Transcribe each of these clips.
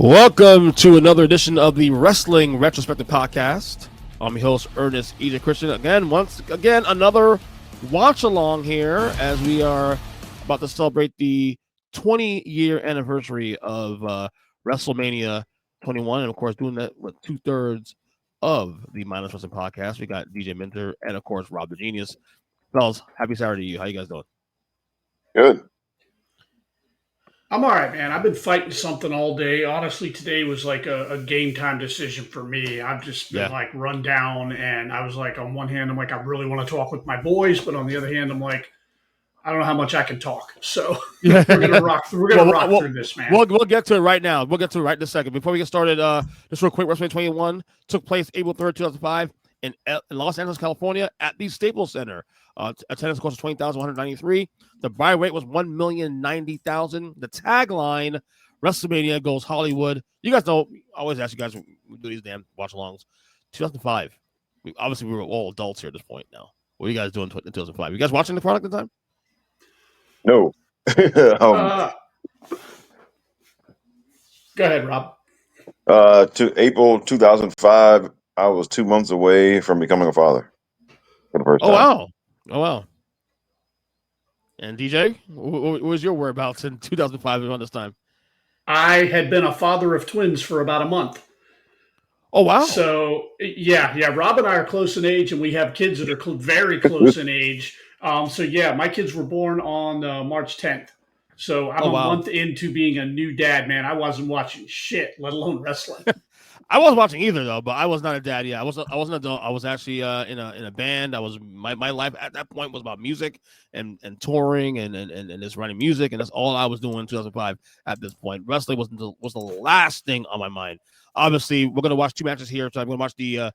Welcome to another edition of the Wrestling Retrospective podcast. I'm your host, Earnest EJ Christian. Once again, another watch along here as we are about to celebrate the 20-year anniversary of WrestleMania 21. And of course, doing that with 2/3 of the Mindless Wrestling podcast. We got DJ Minter and of course, Rob the Genius. Fellas, happy Saturday to you. How you guys doing? Good. I'm all right, man. I've been fighting something all day. Honestly, today was like a game time decision for me. I've just been like run down, and I was like, on one hand, I'm like, I really want to talk with my boys, but on the other hand, I'm like, I don't know how much I can talk. So we're gonna rock. We're gonna rock through this, man. We'll get to it right now. We'll get to it right in a second. Before we get started, just real quick, WrestleMania 21 took place April 3rd, 2005 in Los Angeles, California, at the Staples Center. Attendance, of course, was 20,193. The buy rate was 1,090,000. The tagline, WrestleMania goes Hollywood. You guys know, I always ask you guys, we do these damn watch-alongs. 2005. Obviously, we were all adults here at this point now. What are you guys doing in 2005? You guys watching the product at the time? No. Go ahead, Rob. To April 2005, I was 2 months away from becoming a father for the first time. Oh, wow. And DJ, what was your whereabouts in 2005 around this time? I had been a father of twins for about a month. Oh, wow. So, yeah. Rob and I are close in age, and we have kids that are very close in age. My kids were born on March 10th. So I'm a month into being a new dad, man. I wasn't watching shit, let alone wrestling. I wasn't watching either, though, but I was not a dad. Yeah, I wasn't an adult. I was actually in a band. I was my life at that point was about music and touring and just writing music, and that's all I was doing in 2005 at this point. Wrestling was the last thing on my mind. Obviously, we're gonna watch two matches here. So I'm gonna watch the.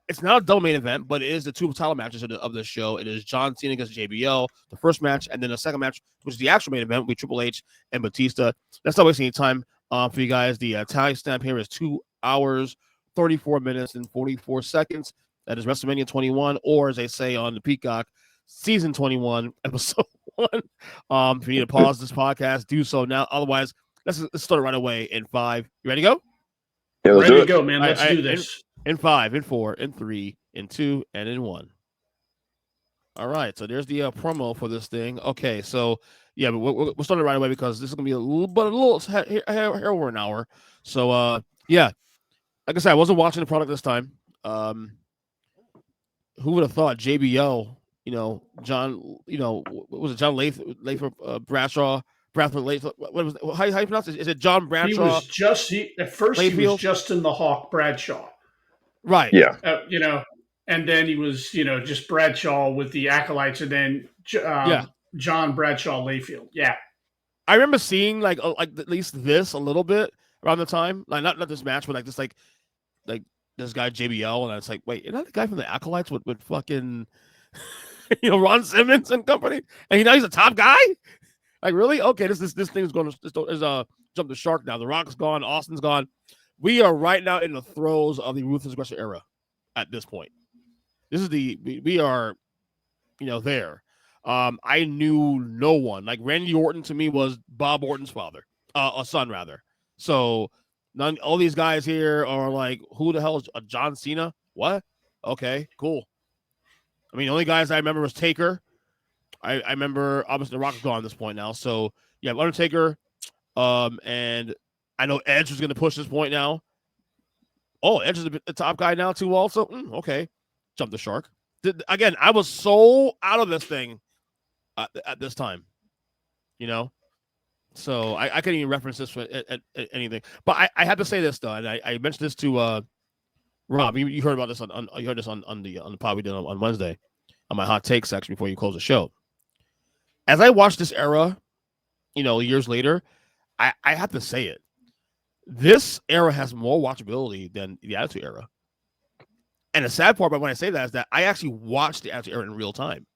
It's not a double main event, but it is the two title matches of the show. It is John Cena against JBL, the first match, and then the second match, which is the actual main event with Triple H and Batista. Let's not waste any time for you guys. The time stamp here is 2 hours, 34 minutes, and 44 seconds. That is WrestleMania 21, or as they say on the Peacock, Season 21, Episode 1. If you need to pause this podcast, do so now. Otherwise, let's start right away in 5. You ready to go? Yeah, ready to go, man. Let's do this. In 5, in 4, in 3, in 2, and in 1. All right, so there's the promo for this thing. Okay, so yeah, but we're starting right away because this is gonna be a little over an hour. So yeah, like I said, I wasn't watching the product this time. Who would have thought JBL? John. What was it? John Lathrop, Bradshaw. What was it? How you pronounce it? Is it John Bradshaw? He was just at first Layfield? He was Justin the Hawk Bradshaw. Right. Yeah. And then he was, just Bradshaw with the acolytes, and then John Bradshaw Layfield. Yeah. I remember seeing like at least this a little bit around the time, like not this match, but like this this guy JBL, and I was like, wait, isn't that the guy from the acolytes with fucking Ron Simmons and company? And he's a top guy. Like, really? Okay, this thing is going to jump the shark now. The Rock's gone, Austin's gone. We are right now in the throes of the Ruthless Aggression era at this point. This is we are, there. I knew no one. Like, Randy Orton to me was Bob Orton's son rather. So all these guys here are like, who the hell is John Cena? What? Okay, cool. I mean, the only guys I remember was Taker. I remember, obviously, The Rock's gone at this point now. So, yeah, Undertaker, and I know Edge was going to push this point now. Oh, Edge is the top guy now, too, also? Okay. Jump the shark. Again, I was so out of this thing at this time, So I couldn't even reference this at anything. But I had to say this, though, and I mentioned this to Rob. You heard about this on the pod we did on Wednesday on my hot take section before you close the show. As I watched this era, years later, I have to say it. This era has more watchability than the Attitude Era. And the sad part about when I say that is that I actually watched the Attitude Era in real time.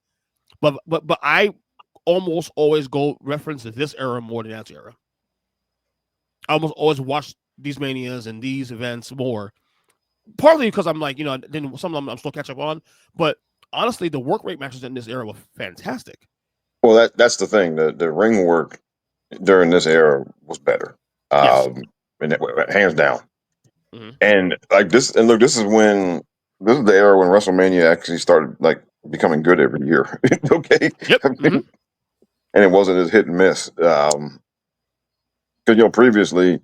But I almost always go reference to this era more than the Attitude Era. I almost always watch these Manias and these events more. Partly because I'm like, then some of them I'm still catch up on. But honestly, the work rate matches in this era were fantastic. Well, that's the thing. The ring work during this era was better. Yes. and hands down. Mhm. And like this, and look, this is the era when WrestleMania actually started like becoming good every year. Okay, Yep. I mean, and it wasn't as hit and miss. Because previously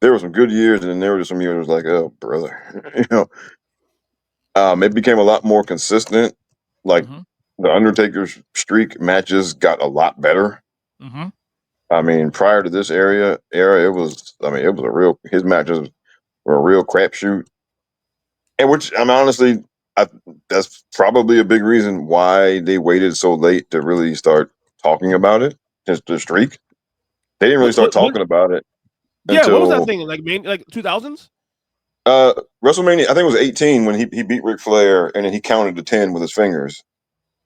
there were some good years, and then there were some years like, oh brother, it became a lot more consistent. Like Mhm. the Undertaker's streak matches got a lot better. Mhm. I mean, prior to this era, it was. I mean, it was a real. His matches were a real crapshoot, and which I'm honestly, that's probably a big reason why they waited so late to really start talking about it. Just the streak, they didn't really start What? talking about it Yeah. What was that until thing like? Like 2000s? WrestleMania. I think it was 18 when he beat Ric Flair, and then he counted to 10 with his fingers,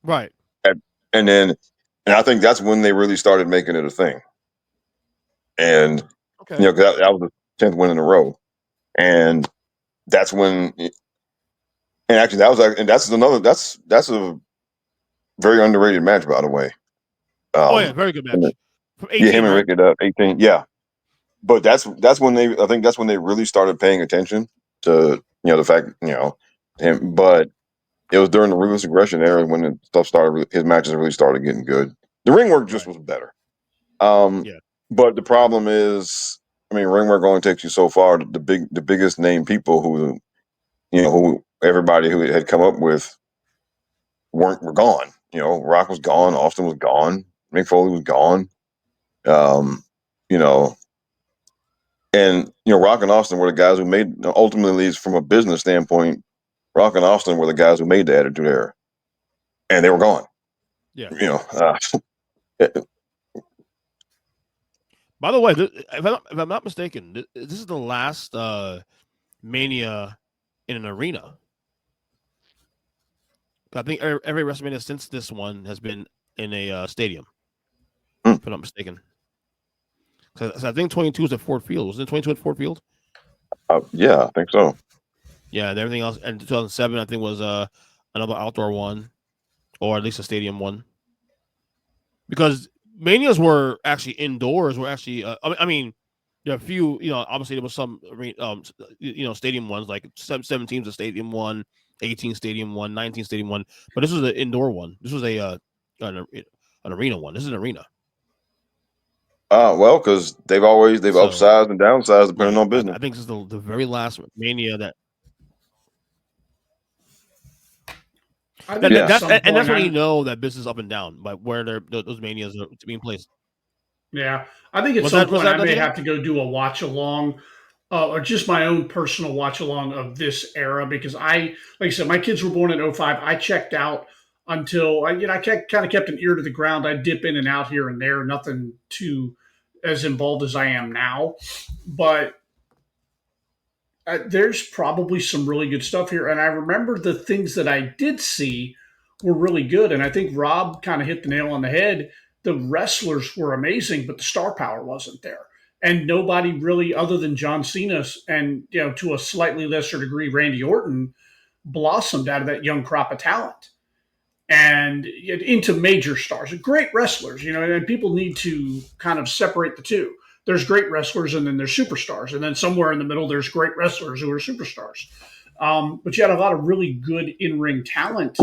Right. and then, and I think that's when they really started making it a thing. And Okay. 'cause that was the 10th win in a row, and that's when. And actually, that's a very underrated match, by the way. Oh yeah, Um, very good and match. From yeah, him 18, and right? Rick at 18, yeah. But that's when I think that's when they really started paying attention to the fact him. But it was during the Ruthless Aggression era when the stuff started. His matches really started getting good. The ring work just Right. was better. Um, Yeah. but the problem is, I mean, ring work only takes you so far. The biggest name people who everybody who had come up with were gone. Rock was gone, Austin was gone, Mick Foley was gone. Um, you know, and Rock and Austin were the guys who made ultimately, from a business standpoint, Rock and Austin were the guys who made the Attitude Era, and they were gone. Yeah. By the way, if I'm not mistaken, this is the last Mania in an arena. I think every WrestleMania since this one has been in a stadium. If I'm not mistaken. So I think 22 is at Ford Field. Wasn't it 22 at Ford Field? Yeah, I think so. Yeah, and everything else. And 2007, I think, was another outdoor one, or at least a stadium one. Because Manias were actually indoors. Were actually, I mean, there are a few. Obviously there was some, stadium ones like 17 is a stadium one, 18 stadium one, 19 stadium one. But this was an indoor one. This was an arena one. This is an arena. Well, because they've So upsized and downsized depending yeah, on I business. think this is the very last Mania that. I think at some And that's point, when you know that business is up and down, like where those manias are being placed. I think at Was some that point I may Dante? have to go do a watch along, or just my own personal watch along of this era because like I said, my kids were born in '05. I checked out until I kind of kept an ear to the ground. I dip in and out here and there, nothing too as involved as I am now, but there's probably some really good stuff here. And I remember the things that I did see were really good. And I think Rob kind of hit the nail on the head. The wrestlers were amazing, but the star power wasn't there. And nobody really, other than John Cena and to a slightly lesser degree, Randy Orton, blossomed out of that young crop of talent and into major stars, great wrestlers, and people need to kind of separate the two. There's great wrestlers and then there's superstars. And then somewhere in the middle, there's great wrestlers who are superstars. But you had a lot of really good in ring talent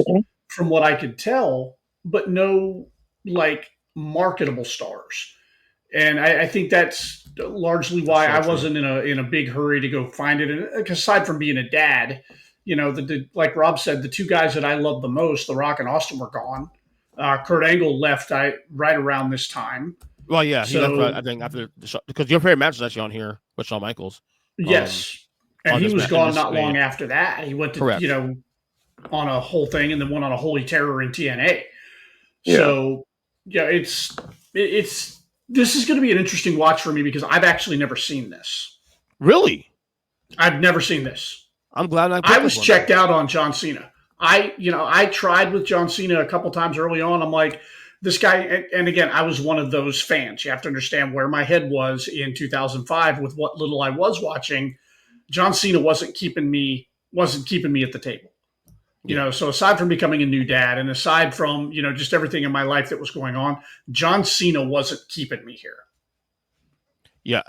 from what I could tell, but no like marketable stars. And I think that's largely That's why so I true. wasn't in a big hurry to go find it. And aside from being a dad, like Rob said, the two guys that I love the most, The Rock and Austin, were gone. Kurt Angle left right around this time. Well, yeah, he left. I So think after the show, because your favorite match is actually on here with Shawn Michaels. Um, yes, and on he this was match in gone this not long Mania. after that. He went to Correct. on a whole thing and then went on a Holy Terror in TNA. Yeah. So yeah, it's this is going to be an interesting watch for me because I've actually never seen this. Really, I've never seen this. I'm glad I I picked this was one then. checked out on John Cena. I tried with John Cena a couple times early on. I'm like, this guy, and again, I was one of those fans. You have to understand where my head was in 2005 with what little I was watching. John Cena wasn't keeping me at the table. Yeah, So aside from becoming a new dad and aside from, just everything in my life that was going on, John Cena wasn't keeping me here. yeah.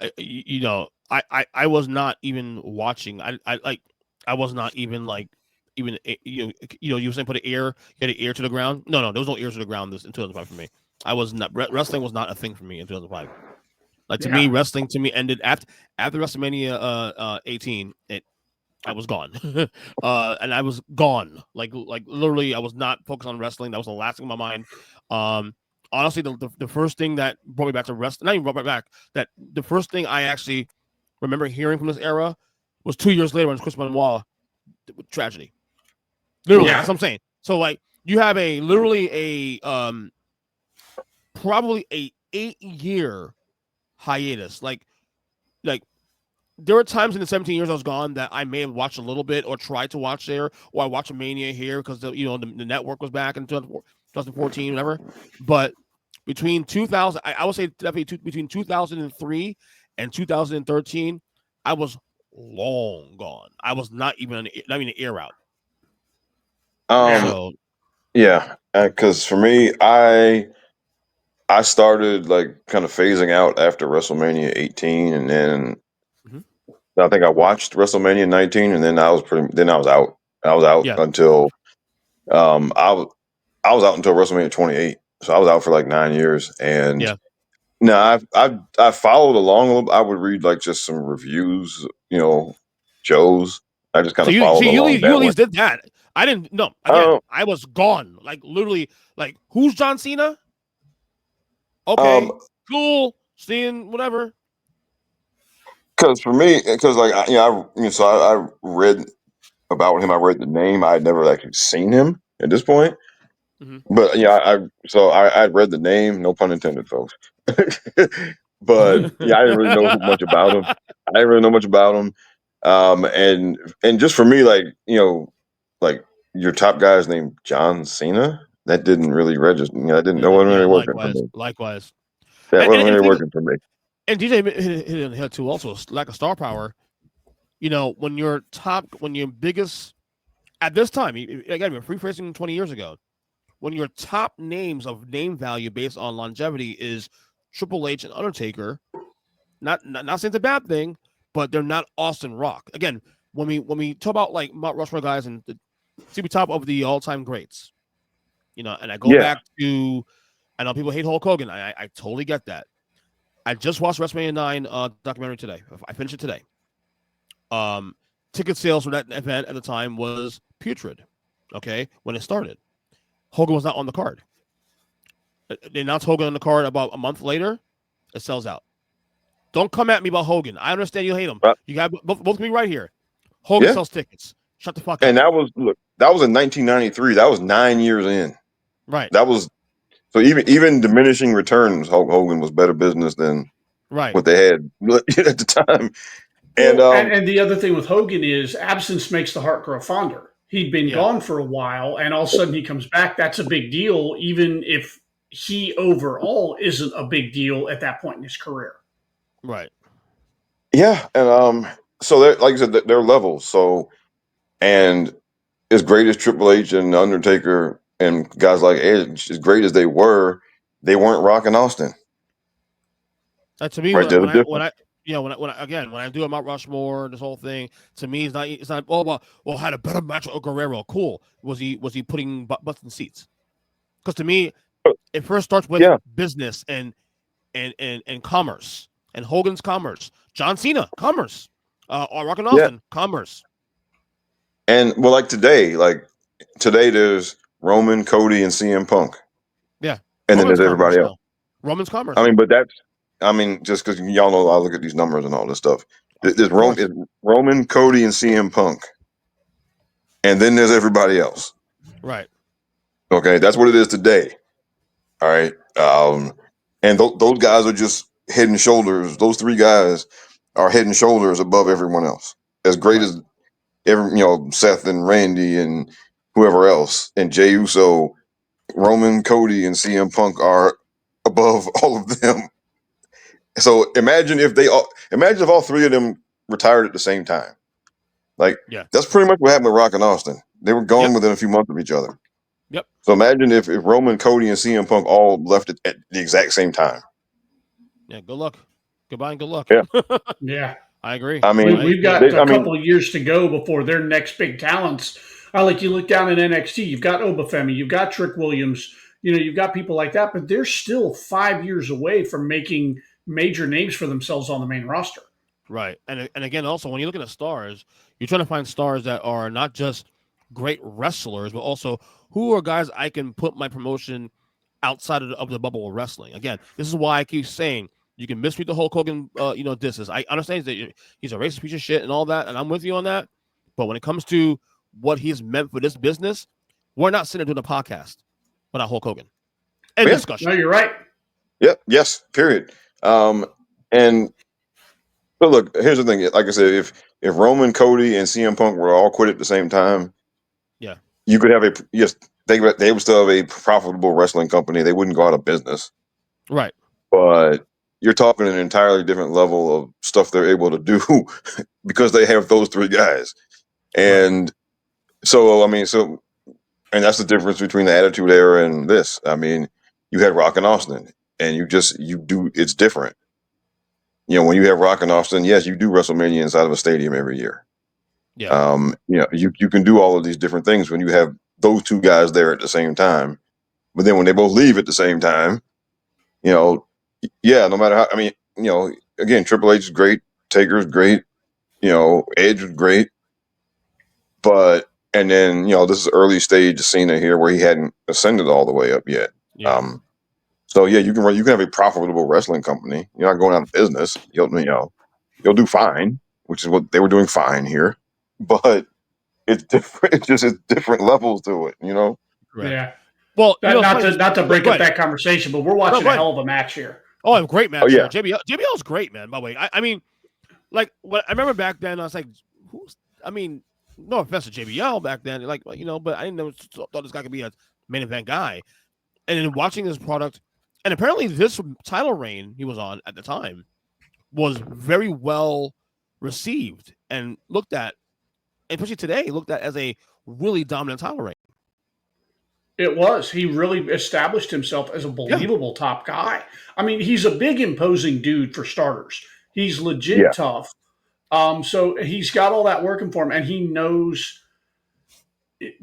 I was not even watching. I was not even like even you know you were saying put an ear, get an ear to the ground. No, there was no ears to the ground this in 2005 for me. I was not wrestling was not a thing for me in 2005. Like to me, wrestling to me ended after WrestleMania 18. I was gone, and I was gone. Like literally, I was not focused on wrestling. That was the last thing in my mind. Honestly, the first thing that brought me back to wrestling, not even brought me back, that the first thing I actually remember hearing from this era was 2 years later when Chris Benoit tragedy. Literally, that's what I'm saying. So like, you have literally a probably a 8-year hiatus. Like there were times in the 17 years I was gone that I may have watched a little bit or tried to watch there, or I watched a Mania here because the network was back in 2014, whatever. But between 2000, I would say definitely between 2003 and 2013, I was long gone. I was not even an ear out. So yeah, because for me, I started like kind of phasing out after WrestleMania 18, and then I think I watched WrestleMania 19, and then I was out. I was out until I was out until WrestleMania 28. So I was out for like 9 years, and no, I followed along a little. I would read like just some reviews, shows. I just kind of followed along you that at way. least did that. I didn't. No, again, I was gone. Like literally, like who's John Cena? Okay, cool. Seeing whatever. Because for me, because like so I read about him. I read the name. I had never actually seen him at this point. But I read the name. No pun intended, folks. But yeah, I didn't really know much about him. I didn't really know much about him. And just for me, like like your top guy's named John Cena. That didn't really register. That wasn't really working for me. Likewise. That wasn't really working for me. And DJ hit on the head too. Also, lack of star power. When you're biggest at this time, again, we're rephrasing 20 years ago. When your top names of name value based on longevity is Triple H and Undertaker, not saying it's a bad thing, but they're not Austin Rock. Again, when we talk about like Mount Rushmore guys and the CB top of the all-time greats, and I go back to, I know people hate Hulk Hogan. I totally get that. I just watched WrestleMania 9 documentary today. I finished it today. Ticket sales for that event at the time was putrid. Okay, when it started, Hogan was not on the card. They announced Hogan on the card about a month later. It sells out. Don't come at me about Hogan. I understand you hate him. You got both me right here. Hogan sells tickets. Shut the fuck up. And that was in 1993. That was 9 years in. Right. That was so even diminishing returns. Hulk Hogan was better business than what they had at the time. And the other thing with Hogan is absence makes the heart grow fonder. He'd been gone for a while, and all of a sudden he comes back. That's a big deal, even if he overall isn't a big deal at that point in his career. Right. Yeah, and so like I said, there are levels. So, and as great as Triple H and Undertaker and guys like Edge, as great as they weren't rocking Austin. To me, right, when I do a Mount Rushmore, this whole thing, to me, it's not had a better match with Guerrero. Cool. Was he putting butts in seats? Because to me, it first starts with business and commerce, and Hogan's commerce, John Cena commerce, or Rock and Austin commerce. And well, like today there's Roman, Cody, and CM Punk. Yeah, and Roman's then there's everybody else. Roman's commerce. I mean, but just because y'all know I look at these numbers and all this stuff. There's Roman, Cody, and CM Punk, and then there's everybody else. Right. Okay, that's what it is today. All right, and those guys are just head and shoulders. Those three guys are head and shoulders above everyone else. As great as Seth and Randy and whoever else, and Jey Uso, Roman, Cody, and CM Punk are above all of them. So imagine if all three of them retired at the same time. That's pretty much what happened with Rock and Austin. They were gone within a few months of each other. Yep. So imagine if Roman, Cody, and CM Punk all left at the exact same time. Yeah. Good luck. Goodbye and good luck. Yeah. Yeah. I agree. I mean, We've got a couple of years to go before their next big talents. Like you look down at NXT, you've got Obafemi, you've got Trick Williams, you've got people like that, but they're still 5 years away from making major names for themselves on the main roster. Right. And again, also, when you're looking at stars, you're trying to find stars that are not just great wrestlers, but also who are guys I can put my promotion outside of the bubble of wrestling. Again, this is why I keep saying you can mistreat the Hulk Hogan, disses. I understand that he's a racist piece of shit and all that, and I'm with you on that. But when it comes to what he's meant for this business, we're not sitting there doing a podcast without Hulk Hogan. End discussion. No, you're right. Yep. Yes. Period. And so look, here's the thing. Like I said, if Roman, Cody, and CM Punk were all quit at the same time, yeah, you could have they would still have a profitable wrestling company. They wouldn't go out of business. Right. But you're talking an entirely different level of stuff they're able to do because they have those three guys. And so, and that's the difference between the Attitude Era and this. I mean, you had Rock and Austin, and it's different. When you have Rock and Austin, yes, you do WrestleMania inside of a stadium every year. Yeah. You can do all of these different things when you have those two guys there at the same time. But then when they both leave at the same time, no matter how, again, Triple H is great, Taker is great, Edge is great. But, and then, this is early stage Cena here where he hadn't ascended all the way up yet. Yeah. So yeah, you can have a profitable wrestling company. You're not going out of business. You'll do fine, which is what they were doing fine here. But it's different. It's different levels to it, Right. Yeah. Well, not to break up that conversation, but we're watching a hell of a match here. Oh, a great match. Yeah. JBL is great, man. By the way, I mean, like, I remember back then, I was like, no offense to JBL back then, but I didn't know, thought this guy could be a main event guy. And then watching this product, and apparently this title reign he was on at the time was very well received and looked at, especially today, as a really dominant title reign. It was. He really established himself as a believable top guy. I mean, he's a big, imposing dude for starters. He's legit tough. So he's got all that working for him, and he knows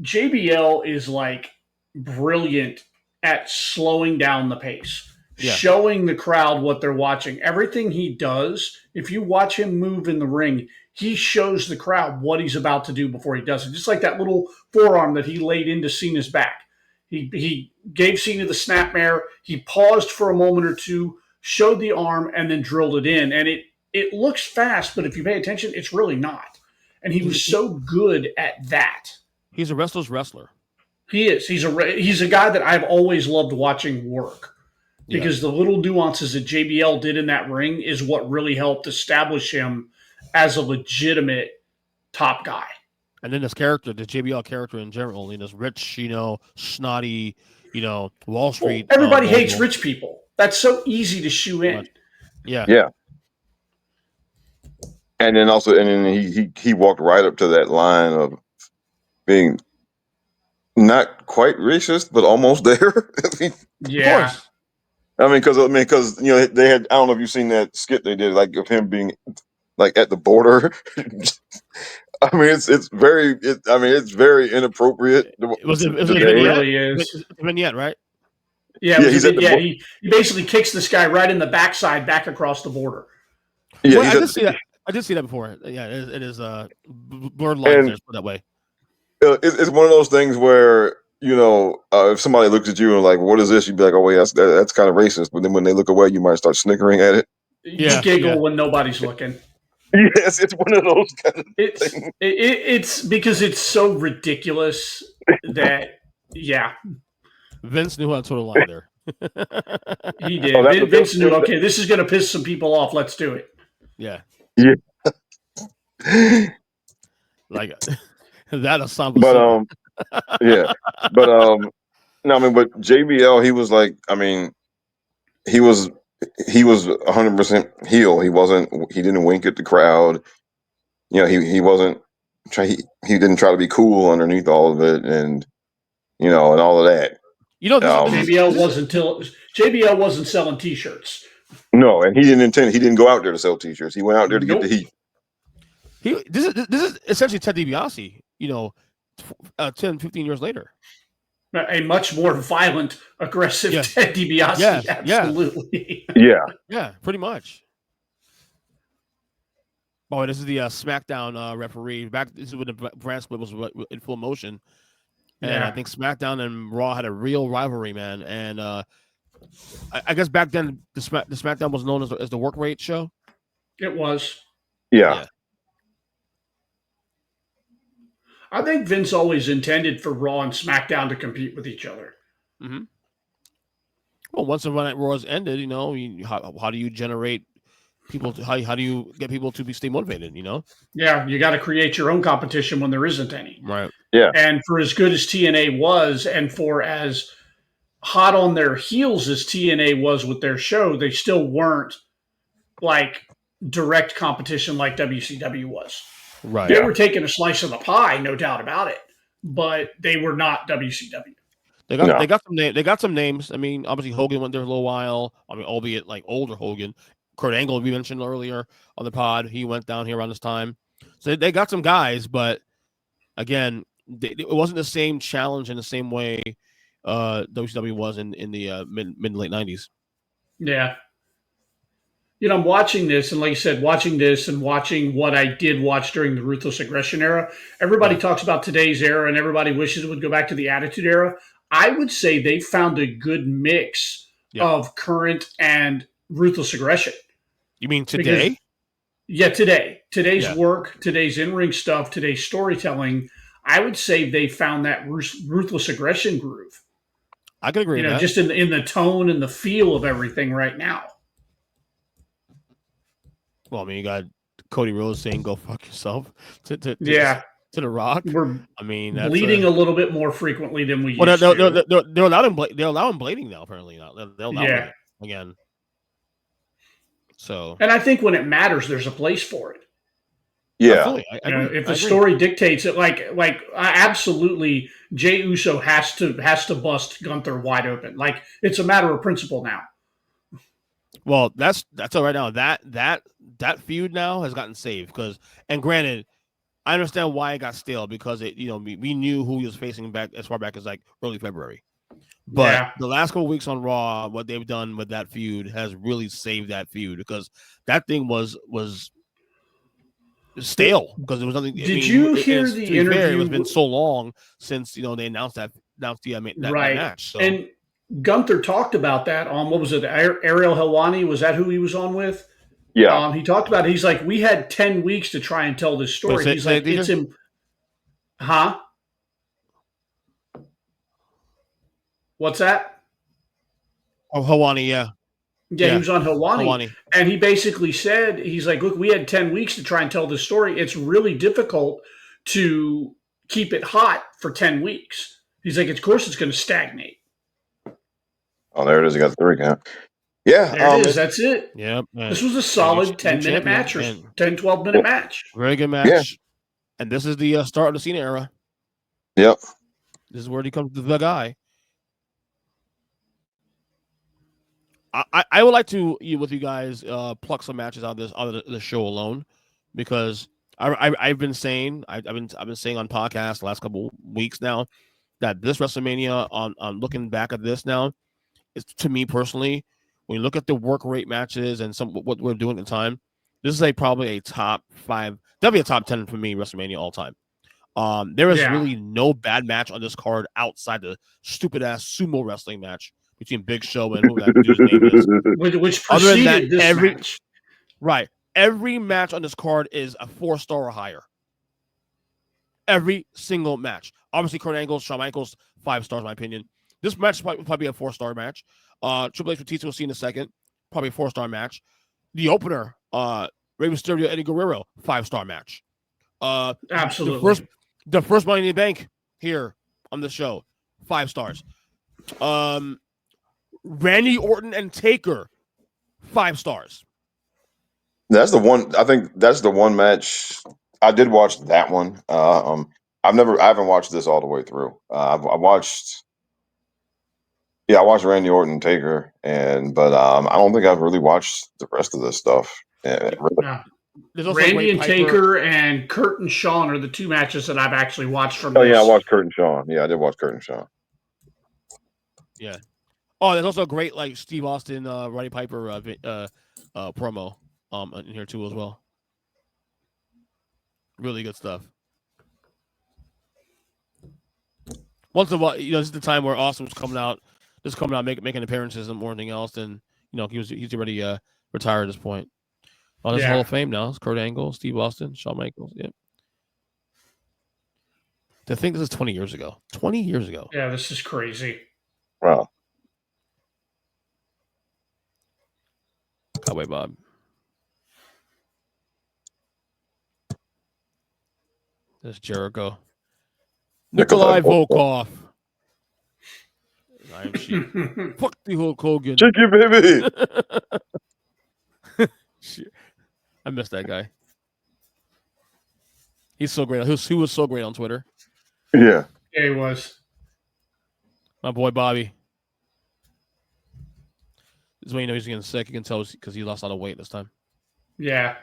JBL is like brilliant at slowing down the pace, showing the crowd what they're watching. Everything he does, if you watch him move in the ring, he shows the crowd what he's about to do before he does it. Just like that little forearm that he laid into Cena's back. He gave Cena the snapmare. He paused for a moment or two, showed the arm, and then drilled it in. And it looks fast, but if you pay attention, it's really not. And he was so good at that. He's a wrestler's wrestler. He is. He's a guy that I've always loved watching work because the little nuances that JBL did in that ring is what really helped establish him as a legitimate top guy. And then this character, the JBL character in general, this rich, snotty, Wall Street. Well, everybody hates rich people. That's so easy to shoe in. Yeah. Yeah. And then he walked right up to that line of being not quite racist, but almost there. Yeah. Of course. Because they had, I don't know if you've seen that skit they did, like of him being like at the border. It's very inappropriate. It really is. It's a vignette, right? Yeah, he basically kicks this guy right in the backside, back across the border. Yeah, I did see that before. Yeah, it is blurred lines that way. It's one of those things where if somebody looks at you and like, what is this? You'd be like, oh, wait, that's kind of racist. But then when they look away, you might start snickering at it. You giggle when nobody's looking. Yes, it's one of those kind of things. It's because it's so ridiculous that, Vince knew how to sort of lie there. He did. Vince knew, okay, this is going to piss some people off. Let's do it. Yeah. Yeah. Like that assumption. But yeah. But but JBL, he was like, he was 100% heel. He didn't wink at the crowd. He wasn't he didn't try to be cool underneath all of it, and and all of that. JBL wasn't selling T-shirts. No, and he didn't go out there to sell T-shirts. He went out there to get the heat. This is essentially Ted DiBiase, 10, 15 years later. A much more violent, aggressive Ted DiBiase, absolutely. Yeah, pretty much. Oh, this is the SmackDown referee. This is when the brand split was in full motion, and I think SmackDown and Raw had a real rivalry, man. And I guess back then the SmackDown was known as the work rate show. It was. Yeah. I think Vince always intended for Raw and SmackDown to compete with each other. Mm-hmm. Well, once the run at Raw's ended, how do you generate people? How do you get people to stay motivated? Yeah, you got to create your own competition when there isn't any. Right. Yeah. And for as good as TNA was, and for as hot on their heels as TNA was with their show, they still weren't like direct competition like WCW was. Right. They were taking a slice of the pie, no doubt about it, but they were not WCW. They got some names. I mean, obviously Hogan went there a little while. I mean, albeit like older Hogan. Kurt Angle, we mentioned earlier on the pod, he went down here around this time. So they got some guys, but again, it wasn't the same challenge in the same way WCW was in the mid late 90s. Yeah. I'm watching this, and like you said, watching this and watching what I did watch during the Ruthless Aggression era. Everybody talks about today's era, and everybody wishes it would go back to the Attitude Era. I would say they found a good mix of current and Ruthless Aggression. You mean today? Today. Today's work, today's in-ring stuff, today's storytelling. I would say they found that Ruthless Aggression groove. I could agree with that. Just in the tone and the feel of everything right now. Well, I mean, you got Cody Rhodes saying "Go fuck yourself" to The Rock. We're that's bleeding a little bit more frequently than we used to. They're allowing bleeding now. Apparently, now they're allowing again. So, and I think when it matters, there's a place for it. Yeah, if the story dictates it, like absolutely, Jey Uso has to bust Gunther wide open. Like it's a matter of principle now. Well, that's all right now. That feud now has gotten saved and granted, I understand why it got stale because we knew who he was facing back as far back as like early February. But the last couple of weeks on Raw, what they've done with that feud has really saved that feud because that thing was stale because there was nothing. Did you hear the interview? It's been so long since they announced that match. So. And Gunther talked about that on what was it? Ariel Helwani, was that who he was on with? Yeah. He talked about it. He's like, we had 10 weeks to try and tell this story. He's like, it's him. Huh? What's that? Oh, Helwani, yeah. Yeah, he was on Helwani. And he basically said, he's like, look, we had 10 weeks to try and tell this story. It's really difficult to keep it hot for 10 weeks. He's like, of course it's going to stagnate. Oh, there it is. You got the 3 count. Yeah. There it is. That's it. Yeah. This was a solid 10-minute match or 10, 12-minute match. Very good match. Yeah. And this is the start of the Cena era. Yep. This is where he comes to the guy. I would like to, with you guys, pluck some matches out of the show alone because I've been saying I've been saying on podcasts the last couple weeks now that this WrestleMania on looking back at this now is, to me personally, when you look at the work rate matches and what we're doing at the time, this is probably a top 5, definitely a top 10 for me WrestleMania all time. There is really no bad match on this card outside the stupid ass sumo wrestling match between Big Show and who that dude's name is. Which preceded this match. Right. Every match on this card is a 4-star or higher. Every single match. Obviously, Kurt Angle, Shawn Michaels, 5 stars in my opinion. This match is probably a 4-star match. Triple H Batista, we'll see in a second. Probably a 4-star match. The opener, Rey Mysterio, Eddie Guerrero, 5-star match. Absolutely. The first Money in the Bank here on the show, 5 stars. Randy Orton and Taker, 5 stars. That's the one. I think that's the one match I did watch that one. I haven't watched this all the way through. I watched Randy Orton and Taker, but I don't think I've really watched the rest of this stuff. Yeah. there's also Randy Ray and Piper. Taker and Kurt and Sean are the two matches that I've actually watched from Oh this. yeah, I watched Kurt and Sean. Yeah, I did watch Kurt and Sean. Yeah. Oh, there's also a great like Steve Austin, Roddy Piper promo in here too as well. Really good stuff. Once in a while, this is the time where Austin was coming out, making appearances and more than anything else. And he's already retired at this point. Oh, this is Hall of Fame now. It's Kurt Angle, Steve Austin, Shawn Michaels. Yeah. To think this is 20 years ago. 20 years ago. Yeah, this is crazy. Wow. Cowboy Bob. There's Jericho. Nikolai Volkov. Iron Sheik. Fuck the Hulk Hogan. Cheeky baby. Shit. I miss that guy. He's so great. He was so great on Twitter. Yeah. Yeah, he was. My boy Bobby. This is when you know he's getting sick. You can tell because he lost a lot of weight this time. Yeah.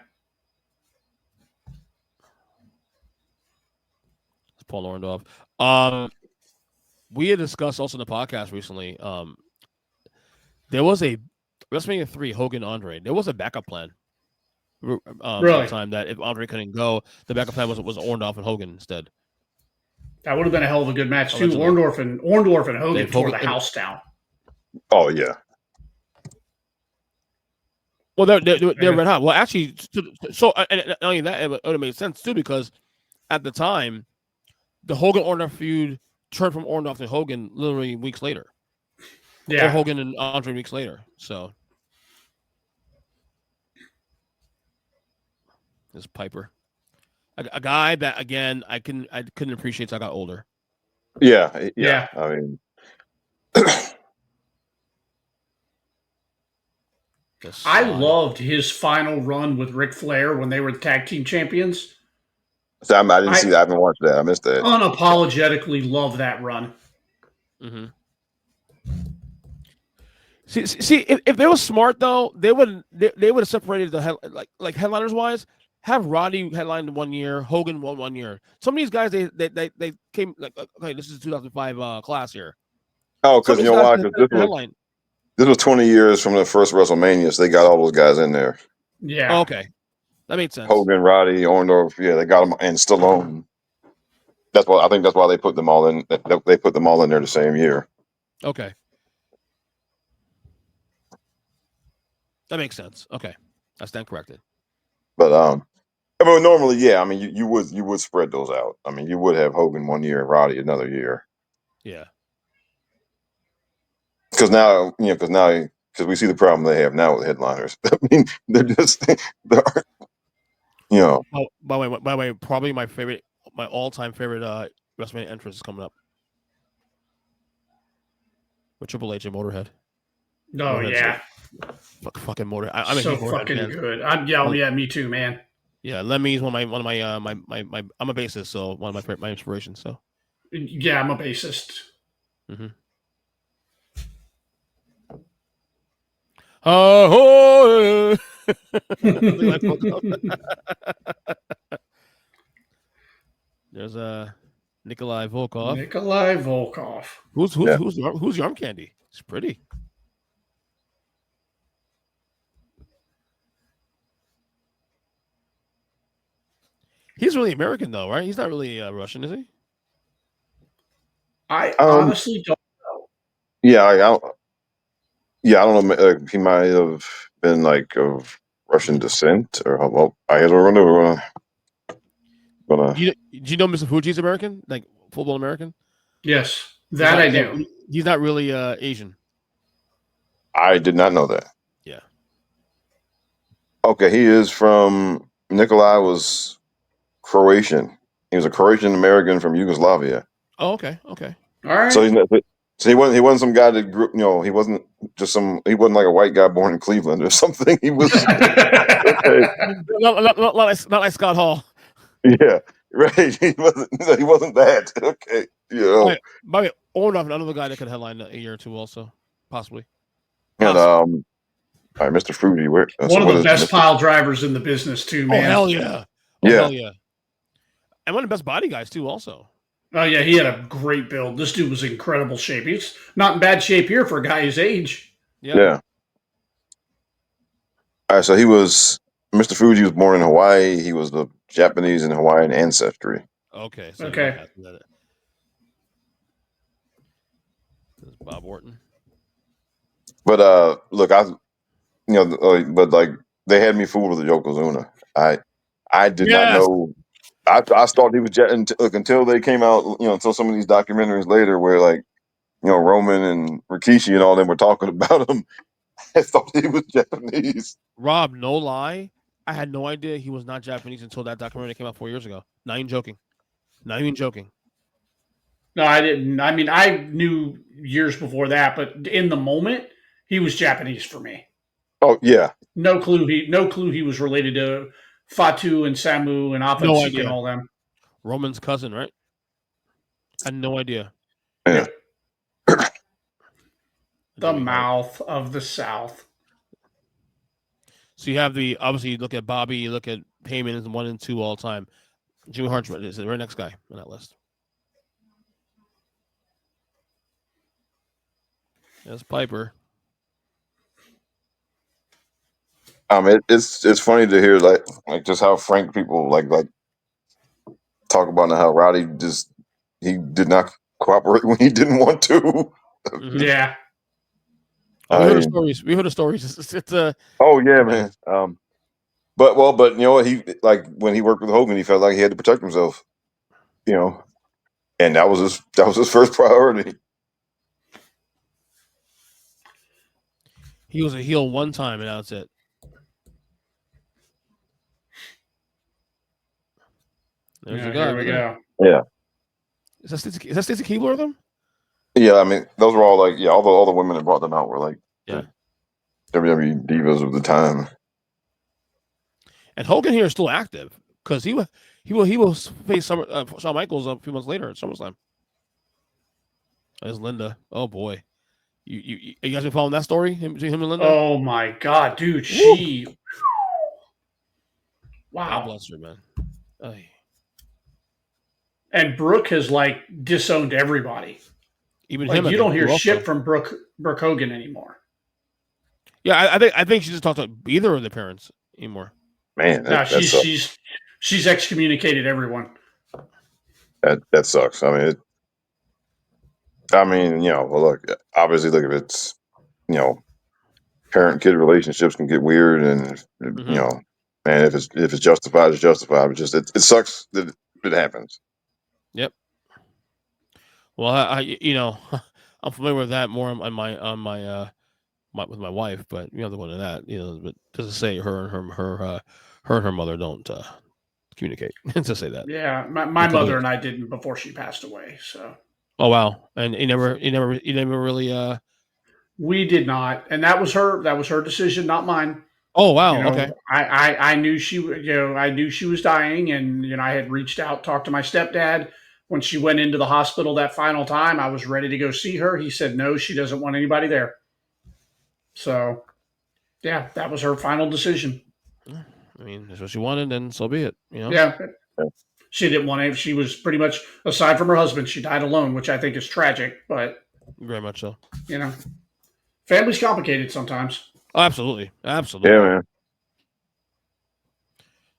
It's Paul Orndorff. We had discussed also in the podcast recently. There was a WrestleMania 3 Hogan Andre. There was a backup plan. Really? At the time that if Andre couldn't go, the backup plan was Orndorff and Hogan instead. That would have been a hell of a good match too. Orndorff and Hogan tore the house down. Oh yeah. Well, they're red hot. Well, actually, so and not only that, it would have made sense too because at the time, the Hogan Orndorff feud turned from Orndorff to Hogan literally weeks later. Yeah, or Hogan and Andre weeks later. So this Piper, a guy that again I couldn't appreciate as I got older. Yeah. I mean. I loved his final run with Ric Flair when they were the tag team champions. So I didn't see that. I haven't watched that. I missed that. Unapologetically love that run. Mm-hmm. See, if they were smart though, they would have separated the like headliners wise. Have Roddy headlined 1 year, Hogan won 1 year. Some of these guys they came like okay, this is 2005 class here. Oh, because you know why? Because this was 20 years from the first WrestleMania, so they got all those guys in there. Yeah. Oh, okay. That makes sense. Hogan, Roddy, Orndorff, yeah, they got them, and Stallone. I think that's why they put them all in. They put them all in there the same year. Okay. That makes sense. Okay, I stand corrected. But normally, yeah, I mean, you would spread those out. I mean, you would have Hogan 1 year and Roddy another year. Yeah. Because now we see the problem they have now with headliners. I mean, Oh, by the way, probably my all-time favorite WrestleMania entrance is coming up with Triple H and Motorhead. Oh yeah, fucking Motorhead. I'm so a huge fucking fan. good. Yeah, me too, man. Yeah, Lemmy's one of my I'm a bassist, so one of my inspirations. So yeah, I'm a bassist. Mm-hmm. Oh, there's Nikolai Volkov. Who's your arm candy? It's pretty. He's really American though, right? He's not really Russian, is he? I honestly don't know. Yeah, I don't know. He might have been like of Russian descent, or well, I guess we're gonna. Do you know Mr. Fuji's American, like full-blown American? Yes, that I do. He's not really Asian. I did not know that. Yeah. Okay, he is from. Nikolai was Croatian. He was a Croatian American from Yugoslavia. Oh, okay. All right. So he wasn't some guy that grew. He wasn't just he wasn't like a white guy born in Cleveland or something. He was okay. Not like Scott Hall. Yeah, right. He wasn't that. Okay. By the way, Orndorff, another guy that could headline a year or two also, possibly. And All right, Mr. Fruity. Where? One So of what the is best Mr. pile drivers in the business too, Oh man. hell yeah! Oh Yeah. hell yeah! And one of the best body guys too. Also, Oh yeah, he had a great build. This dude was in incredible shape. He's not in bad shape here for a guy his age. Yeah. All right, so he was Mr. Fuji was born in Hawaii. He was of Japanese and Hawaiian ancestry. Okay, so Okay. yeah, that's Bob Orton. But look, but like they had me fooled with the Yokozuna. I did not Yes. know. I thought he was until they came out. Until some of these documentaries later, where like Roman and Rikishi and all them were talking about him. I thought he was Japanese. Rob, no lie, I had no idea he was not Japanese until that documentary came out 4 years ago. Not even joking. Not even joking. No, I didn't. I mean, I knew years before that, but in the moment, he was Japanese for me. Oh yeah. No clue. He was related to Fatu and Samu and No Afansi idea. and all them. Roman's cousin, right? I had no idea. Yeah. The mouth of the South. So you have obviously you look at Bobby, you look at Payman as 1 and 2 all time. Jimmy Hart's is the very next guy on that list. That's Piper. It's funny to hear like just how frank people like talk about how Roddy he did not cooperate when he didn't want to. Mm-hmm. Yeah. Oh, we heard the stories. We heard the stories. It's oh yeah, man. But you know what? He like when he worked with Hogan, he felt like he had to protect himself. And that was his first priority. He was a heel one time, and that's it. There's a guy. Here we go. Yeah. Is that Stacey Keebler with him? Yeah, I mean, those were all like all the women that brought them out were like the WWE divas of the time. And Hogan here is still active because he will face Shawn Michaels a few months later at SummerSlam. There's Linda. Oh boy, you guys been following that story between him and Linda? Oh my god, dude, she. Wow. God bless her, man. Ay. And Brooke has like disowned everybody. Even like him. You don't hear shit from Brooke Hogan anymore. Yeah, I think she just talked to either of the parents anymore. Man, she's excommunicated everyone. That sucks. I mean, well, look, obviously, look, if it's, parent-kid relationships can get weird, and man, if it's justified, it's justified. But just it sucks that it happens. Yep. Well, I'm familiar with that more on my with my wife, but you have to go into that. But just to say her and her mother don't communicate. To say that. Yeah, my mother and I didn't before she passed away. So. Oh wow! And you never really. We did not, and that was her decision, not mine. Oh wow! Okay. I knew I knew she was dying, and I had reached out, talked to my stepdad when she went into the hospital that final time. I was ready to go see her. He said no, she doesn't want anybody there. So, yeah, that was her final decision. I mean, that's what she wanted, and so be it. Yeah. She didn't want to. She was pretty much, aside from her husband, she died alone, which I think is tragic. But very much so. Family's complicated sometimes. Oh, absolutely. Yeah, man.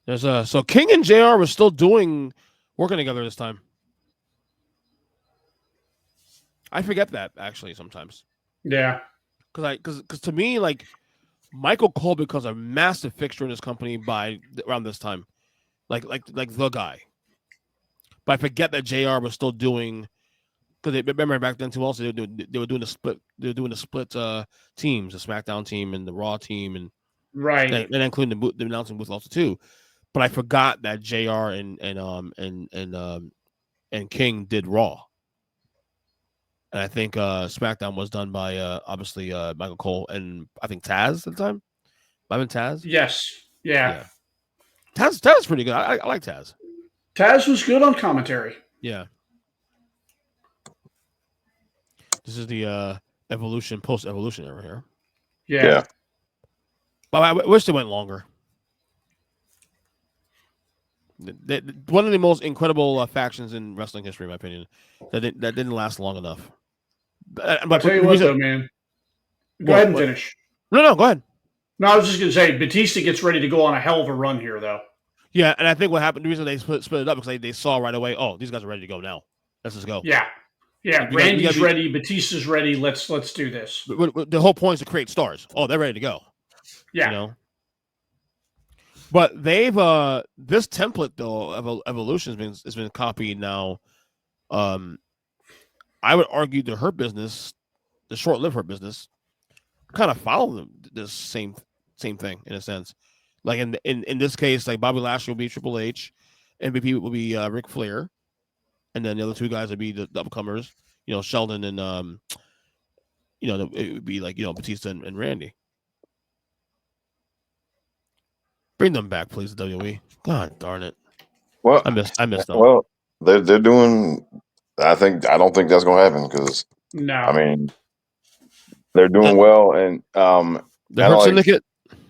There's so King and JR were still working together this time. I forget that actually sometimes. Yeah. Because to me, like Michael Cole becomes a massive fixture in this company by around this time, like the guy. But I forget that JR was still doing. Because remember back then too. Also, they were doing the split. They were doing the split teams, the SmackDown team and the Raw team, and right, and including the announcing booth also too. But I forgot that JR and King did Raw, and I think SmackDown was done by obviously Michael Cole and I think Taz at the time. I mean Taz. Yes, yeah. Taz is pretty good. I like Taz. Taz was good on commentary. Yeah. This is the post-evolution era here. Yeah. But I wish they went longer. One of the most incredible factions in wrestling history, in my opinion, that didn't last long enough. I'll tell you what, though, man. Go ahead and finish. No, go ahead. No, I was just going to say, Batista gets ready to go on a hell of a run here, though. Yeah, and I think what happened, the reason they split it up, because they saw right away, oh, these guys are ready to go now. Let's just go. Yeah. Randy's ready. Batista's ready. Let's do this. The whole point is to create stars. Oh, they're ready to go. Yeah. You know? But they've this template though of evolution has been copied now. I would argue that her business, the short-lived her business, kind of followed this same thing in a sense. Like in this case, like Bobby Lashley will be Triple H, MVP will be Ric Flair, and then the other two guys would be the upcomers. You know, Sheldon and it would be like Batista and Randy. Bring them back, please, WWE. God darn it! Well, I missed them. Well, they're doing. I don't think that's going to happen because no. I mean they're doing well, and the Hurt Syndicate.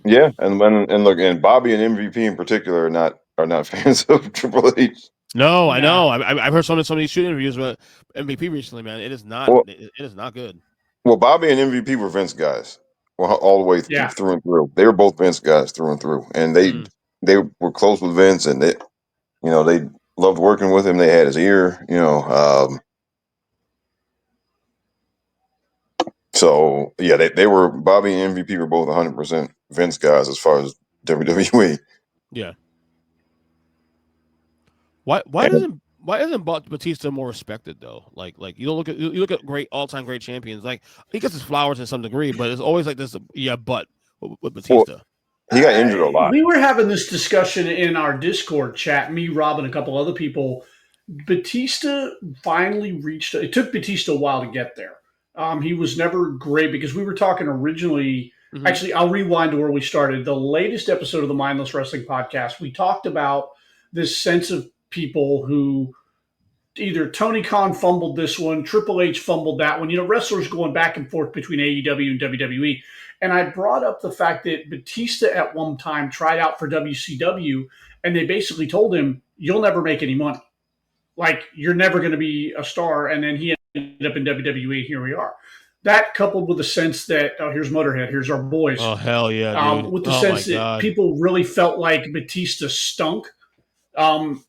Yeah, and Bobby and MVP in particular are not fans of Triple H. No, I know. I've heard some of these shoot interviews with MVP recently, man. It is not. Well, it is not good. Well, Bobby and MVP were Vince guys, all the way through and through. They were both Vince guys through and through, and they were close with Vince, and they loved working with him. They had his ear, So yeah, they were Bobby and MVP were both 100% Vince guys as far as WWE. Yeah. Why isn't Batista more respected though? Like you look at great all-time great champions. Like he gets his flowers to some degree, but it's always like this. But with Batista. Well, he got injured a lot. We were having this discussion in our Discord chat. Me, Rob, and a couple other people. Batista finally reached. It took Batista a while to get there. He was never great because we were talking originally. Mm-hmm. Actually, I'll rewind to where we started. The latest episode of the Mindless Wrestling Podcast, we talked about this sense of people who either Tony Khan fumbled this one, Triple H fumbled that one. Wrestlers going back and forth between AEW and WWE. And I brought up the fact that Batista at one time tried out for WCW, and they basically told him, "You'll never make any money. Like, you're never going to be a star." And then he ended up in WWE. Here we are. That coupled with the sense that, here's Motorhead, here's our boys. Oh, hell yeah, dude. With the sense that people really felt like Batista stunk,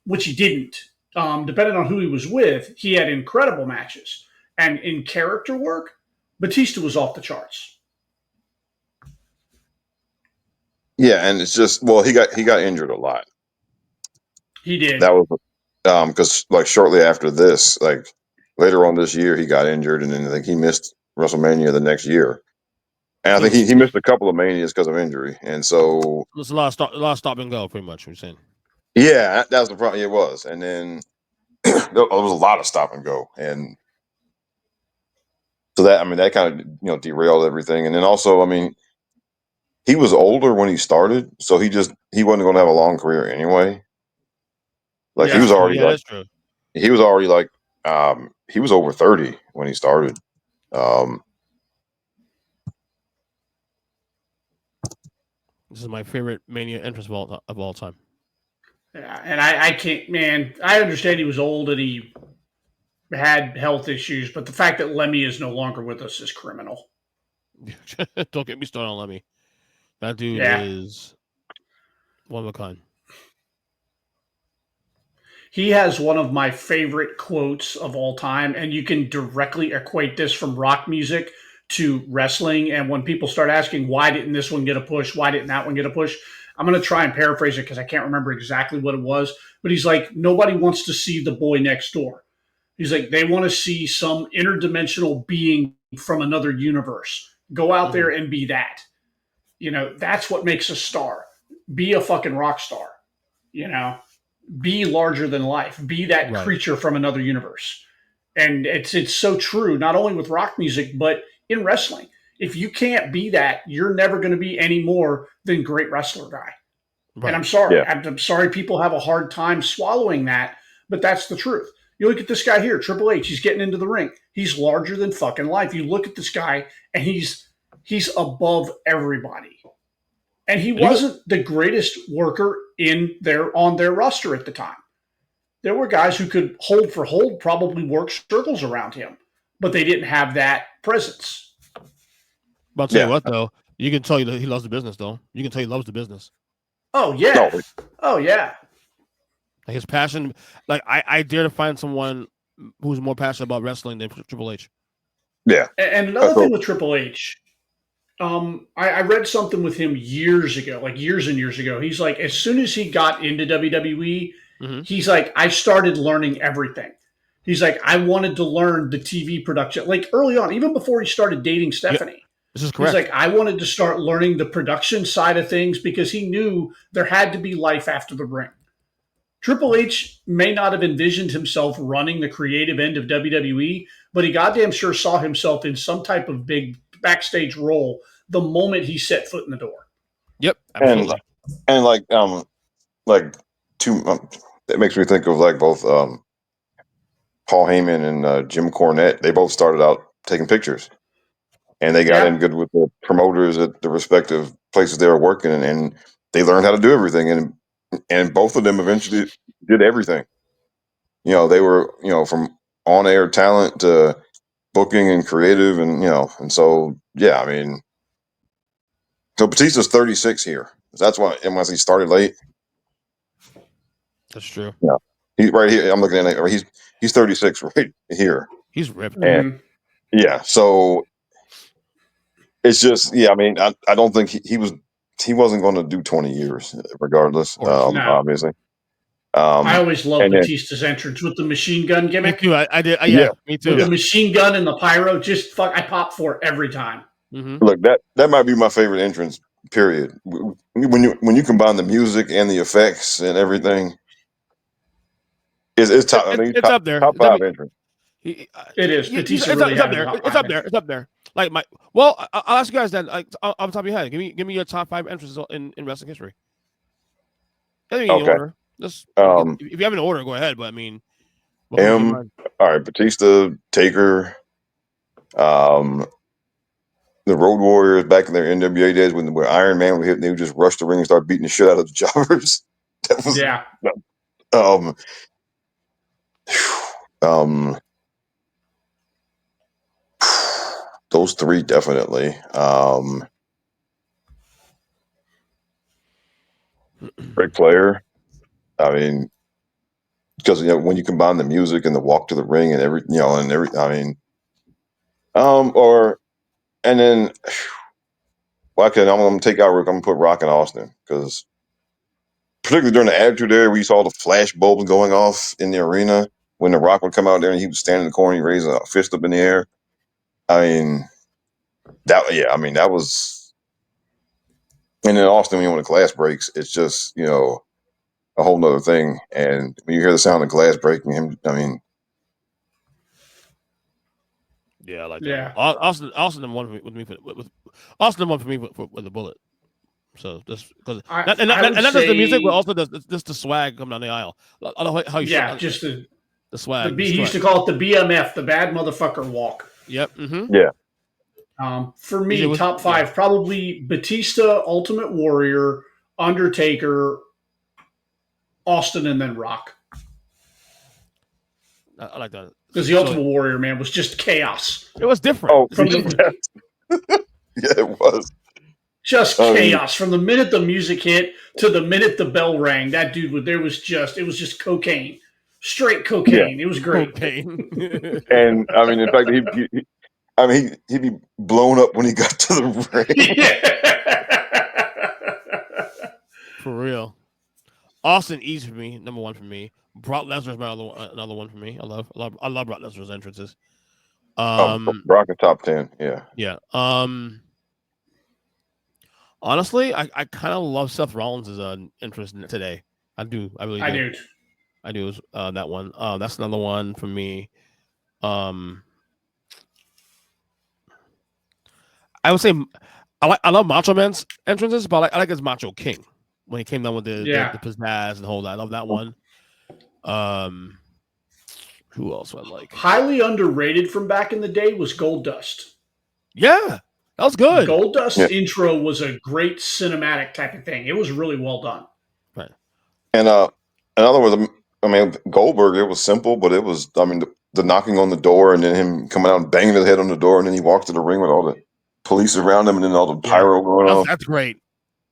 which he didn't. Depending on who he was with, he had incredible matches. And in character work, Batista was off the charts. Yeah, and it's just he got injured a lot. He did. That was because shortly after this, later on this year, he got injured, and then I think he missed WrestleMania the next year. And I think he missed a couple of Manias because of injury, and so it's a lot of stop and go, pretty much. What you're saying? Yeah, that was the problem. It was, and then there was a lot of stop and go, and so that kind of derailed everything. And then also, he was older when he started, so he wasn't going to have a long career anyway. He was already that's true. He was already he was over 30 when he started. This is my favorite Mania entrance of all time. Yeah, and I can't, man. I understand he was old and he had health issues, but the fact that Lemmy is no longer with us is criminal. Don't get me started on Lemmy. That dude is one of a kind. He has one of my favorite quotes of all time, and you can directly equate this from rock music to wrestling. And when people start asking, why didn't this one get a push? Why didn't that one get a push? I'm going to try and paraphrase it because I can't remember exactly what it was. But he's like, nobody wants to see the boy next door. He's like, they want to see some interdimensional being from another universe. Go out there and be that. That's what makes a star. Be a fucking rock star. Be larger than life. Be that creature from another universe. And it's so true, not only with rock music, but in wrestling. If you can't be that, you're never going to be any more than great wrestler guy. Right. And I'm sorry. Yeah. I'm sorry people have a hard time swallowing that, but that's the truth. You look at this guy here, Triple H, he's getting into the ring. He's larger than fucking life. You look at this guy, and he's above everybody. And he wasn't the greatest worker on their roster at the time. There were guys who could hold for hold, probably work circles around him, but they didn't have that presence. But I'll tell you what, though, you can tell he loves the business, though. You can tell he loves the business. Oh, yeah. Oh, yeah. Like his passion, like I dare to find someone who's more passionate about wrestling than Triple H. Yeah. And another thing with Triple H, I read something with him years ago, like years and years ago. He's like, as soon as he got into WWE, he's like, I started learning everything. He's like, I wanted to learn the TV production, like early on, even before he started dating Stephanie. Yep. This is correct. He's like, I wanted to start learning the production side of things because he knew there had to be life after the ring. Triple H may not have envisioned himself running the creative end of WWE, but he goddamn sure saw himself in some type of big backstage role the moment he set foot in the door. Yep, absolutely. And that makes me think of like both Paul Heyman and Jim Cornette. They both started out taking pictures, and they got in good with the promoters at the respective places they were working, and they learned how to do everything. And both of them eventually did everything. You know, they were, from on-air talent to booking and creative, and so, yeah, I mean, so Batista's 36 here. That's why, unless he started late. That's true. Yeah. He's right here. I'm looking at it. He's 36 right here. He's ripped. And yeah, so it's just, I mean, I don't think he wasn't going to do 20 years regardless, obviously. I always loved Batista's entrance with the machine gun gimmick. Me too. I did. Yeah, me too. With the machine gun and the pyro, I pop for it every time. Look, that might be my favorite entrance. Period. When you combine the music and the effects and everything, it's top. It's up there. Top 5 entrance. It is. Batista it's really up there. It's up there. It's up there. Like I'll ask you guys then. Like off the top of your head, give me your top 5 entrances in wrestling history. In order. Just if you have an order, go ahead. But I mean, all right, Batista, Taker, the Road Warriors back in their NWA days when Iron Man would hit, and they would just rush the ring and start beating the shit out of the jobbers. That was, those 3 definitely. Great player. I mean, because when you combine the music and the walk to the ring and I mean, and then, I'm gonna take out Rick. I'm gonna put Rock and Austin because, particularly during the Attitude Era, we saw the flash bulbs going off in the arena when the Rock would come out there and he would stand in the corner, and raise a fist up in the air. I mean, that was. And then Austin, when the glass breaks, it's just a whole nother thing. And when you hear the sound of glass breaking, I mean. Yeah, I like that. Yeah. Austin won for me with Austin won for me with the bullet. So just because not just the music, but also just the swag coming down the aisle. I don't know how you just the swag. He used to call it the BMF, the bad motherfucker walk. Yep. Yeah. For me, top 5 probably Batista, Ultimate Warrior, Undertaker, Austin, and then Rock. I like that. Because the Ultimate Warrior, man, was just chaos. It was different. Oh, yeah, it was. Just chaos. From the minute the music hit to the minute the bell rang, that dude it was just cocaine. Straight cocaine. Yeah. It was great. Cocaine. And I mean, in fact, he'd be blown up when he got to the ring. Yeah. For real. Austin easy for me, number 1 for me. Brock Lesnar's another one for me. I love Brock Lesnar's entrances. Brock is top 10. Yeah. Yeah. Honestly, I kind of love Seth Rollins' entrance today. I do. I really do. I do. That one. That's another one for me. I would say I love Macho Man's entrances, but I like his Macho King when he came down with the pizzazz and the whole that. I love that one. Who else would I like? Highly underrated from back in the day was Goldust. Yeah. That was good. Goldust's intro was a great cinematic type of thing. It was really well done. Right. And in other words, I mean, Goldberg, it was simple, but it was, I mean, the knocking on the door and then him coming out and banging his head on the door, and then he walked to the ring with all the police around him and then all the pyro going off. That's great.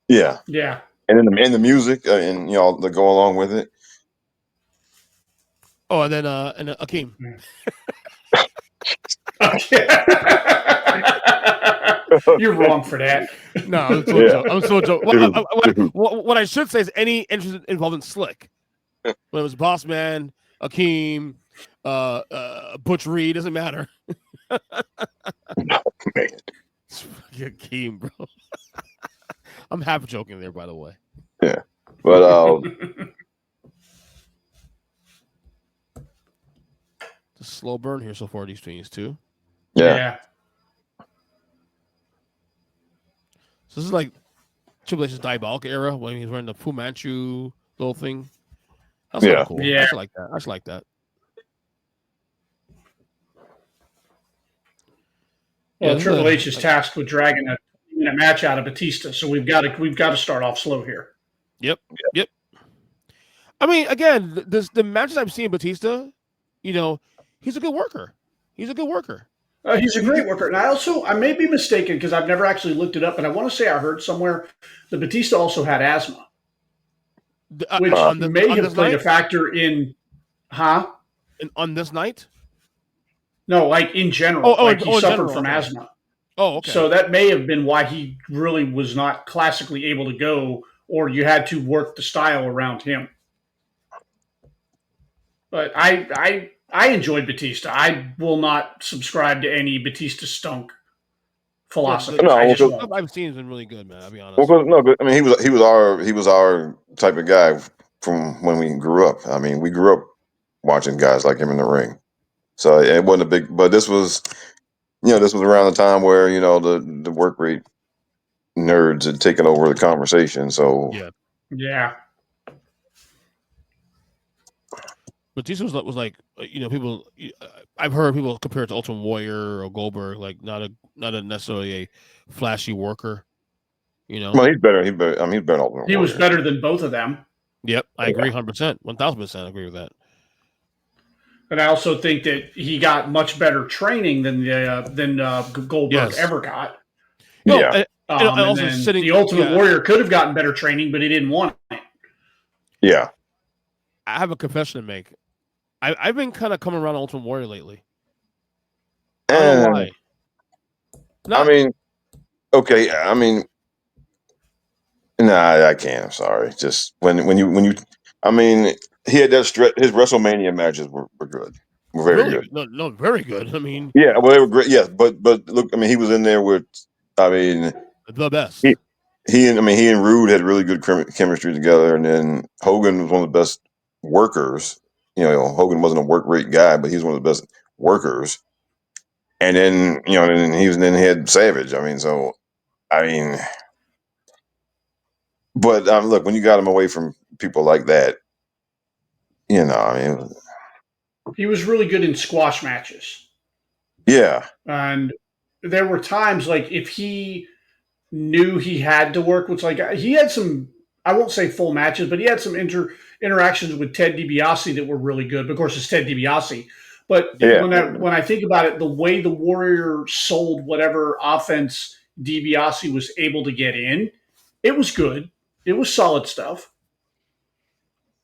Yeah. Yeah. And then the music and, that go along with it. Oh, and then Akeem. You're wrong for that. No, I'm so joking. What I should say is any interest involving Slick. When it was Boss Man, Akeem, Butch Reed, doesn't matter. Oh, man. It's fucking Akeem, bro. I'm half joking there, by the way. Yeah. But the slow burn here so far, these things too. Yeah. So this is like Triple H's Diabolic era when he's wearing the Fu Manchu little thing. That's kind of cool. Yeah. I actually like that. Well, Triple H is tasked with dragging a match out of Batista, so we've got to start off slow here. Yep. I mean, again, the matches I've seen Batista, he's a good worker. He's a great worker. And I may be mistaken because I've never actually looked it up, but I want to say I heard somewhere that Batista also had asthma, which may have played a factor in, on this night? No, like in general. He suffered from asthma. Oh, okay. So that may have been why he really was not classically able to go, or you had to work the style around him. But I enjoyed Batista. I will not subscribe to any Batista stunk philosophy. Stuff I've seen has been really good, man. I'll be honest. Well, I mean, he was our type of guy from when we grew up. I mean, we grew up watching guys like him in the ring. So it wasn't a big, but this was around the time where the work rate nerds had taken over the conversation. So yeah. Batista was like, people. I've heard people compare it to Ultimate Warrior or Goldberg, like not necessarily a flashy worker. Well, he's better. He's better. I mean, he's better than Ultimate Warrior. He was better than both of them. Yep, I agree, 100%, 1000% agree with that. But I also think that he got much better training than Goldberg ever got. And also the Ultimate Warrior could have gotten better training, but he didn't want it. Yeah. I have a confession to make. I've been kind of coming around Ultimate Warrior lately. I don't know why. I mean, okay. I mean, nah, I can't. I'm sorry. Just when you. I mean, he had that stretch. His WrestleMania matches were good. Were very good. No, very good. I mean, yeah, well, they were great. Yes, but look, I mean, he was in there with. I mean, the best. He and Rude had really good chemistry together, and then Hogan was one of the best workers. Hogan wasn't a work rate guy, but he was one of the best workers. And then and then he had Savage. I mean, but look, when you got him away from people like that, I mean, he was really good in squash matches. Yeah, and there were times like if he knew he had to work, which like he had some, I won't say full matches, but he had some interactions with Ted DiBiase that were really good. Of course, it's Ted DiBiase. But when I think about it, the way the Warrior sold whatever offense DiBiase was able to get in, it was good. It was solid stuff.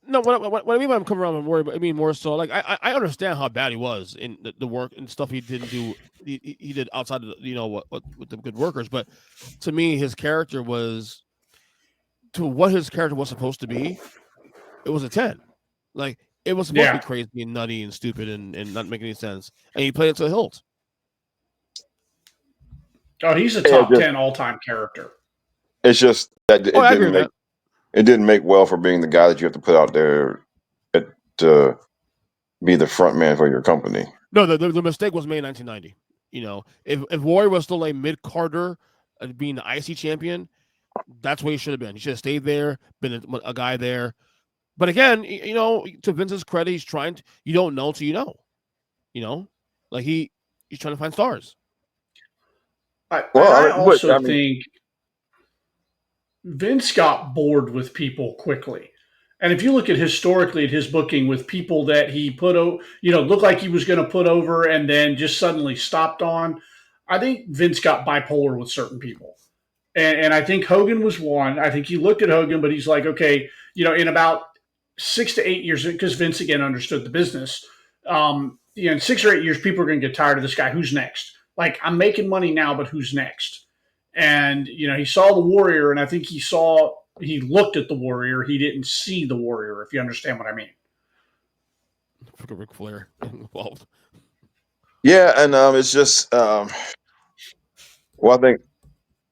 No, what I mean by I'm coming around and worried, I mean more so like I understand how bad he was in the work and stuff he didn't do. He did outside of what with the good workers, but to me, his character was to what his character was supposed to be. It was a 10. Like it was supposed to be crazy and nutty and stupid and not making any sense, and he played it to the hilt. Oh, he's a top 10 all-time character. It's just that it didn't make well for being the guy that you have to put out there to be the front man for your company. No, the mistake was made in 1990. If Warrior was still a mid-Carter being the IC champion, that's where he should have been. He should have stayed there, been a guy there. But again, to Vince's credit, he's trying to. You don't know till you know. Like he's trying to find stars. I also think Vince got bored with people quickly. And if you look at historically at his booking with people that he looked like he was going to put over and then just suddenly stopped on, I think Vince got bipolar with certain people. And I think Hogan was one. I think he looked at Hogan, but he's like, okay, in about 6 to 8 years, because Vince again understood the business. In 6 or 8 years, people are going to get tired of this guy. Who's next? Like, I'm making money now, but who's next? And he saw the Warrior, and I think he looked at the Warrior. He didn't see the Warrior, if you understand what I mean. Ric Flair involved. Yeah, and it's just I think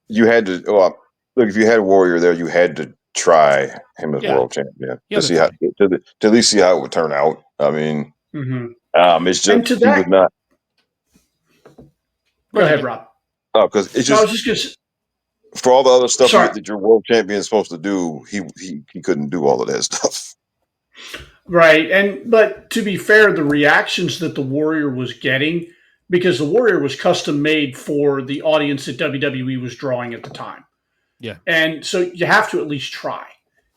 you had to. Well, look, if you had a Warrior there, you had to try him as world champion to see how to at least see how it would turn out. I mean, it's just he was not. Go ahead, Rob. Oh, because it's just. I was just gonna. For all the other stuff that your world champion is supposed to do, he couldn't do all of that stuff. Right, but to be fair, the reactions that the Warrior was getting, because the Warrior was custom made for the audience that WWE was drawing at the time. Yeah. And so you have to at least try.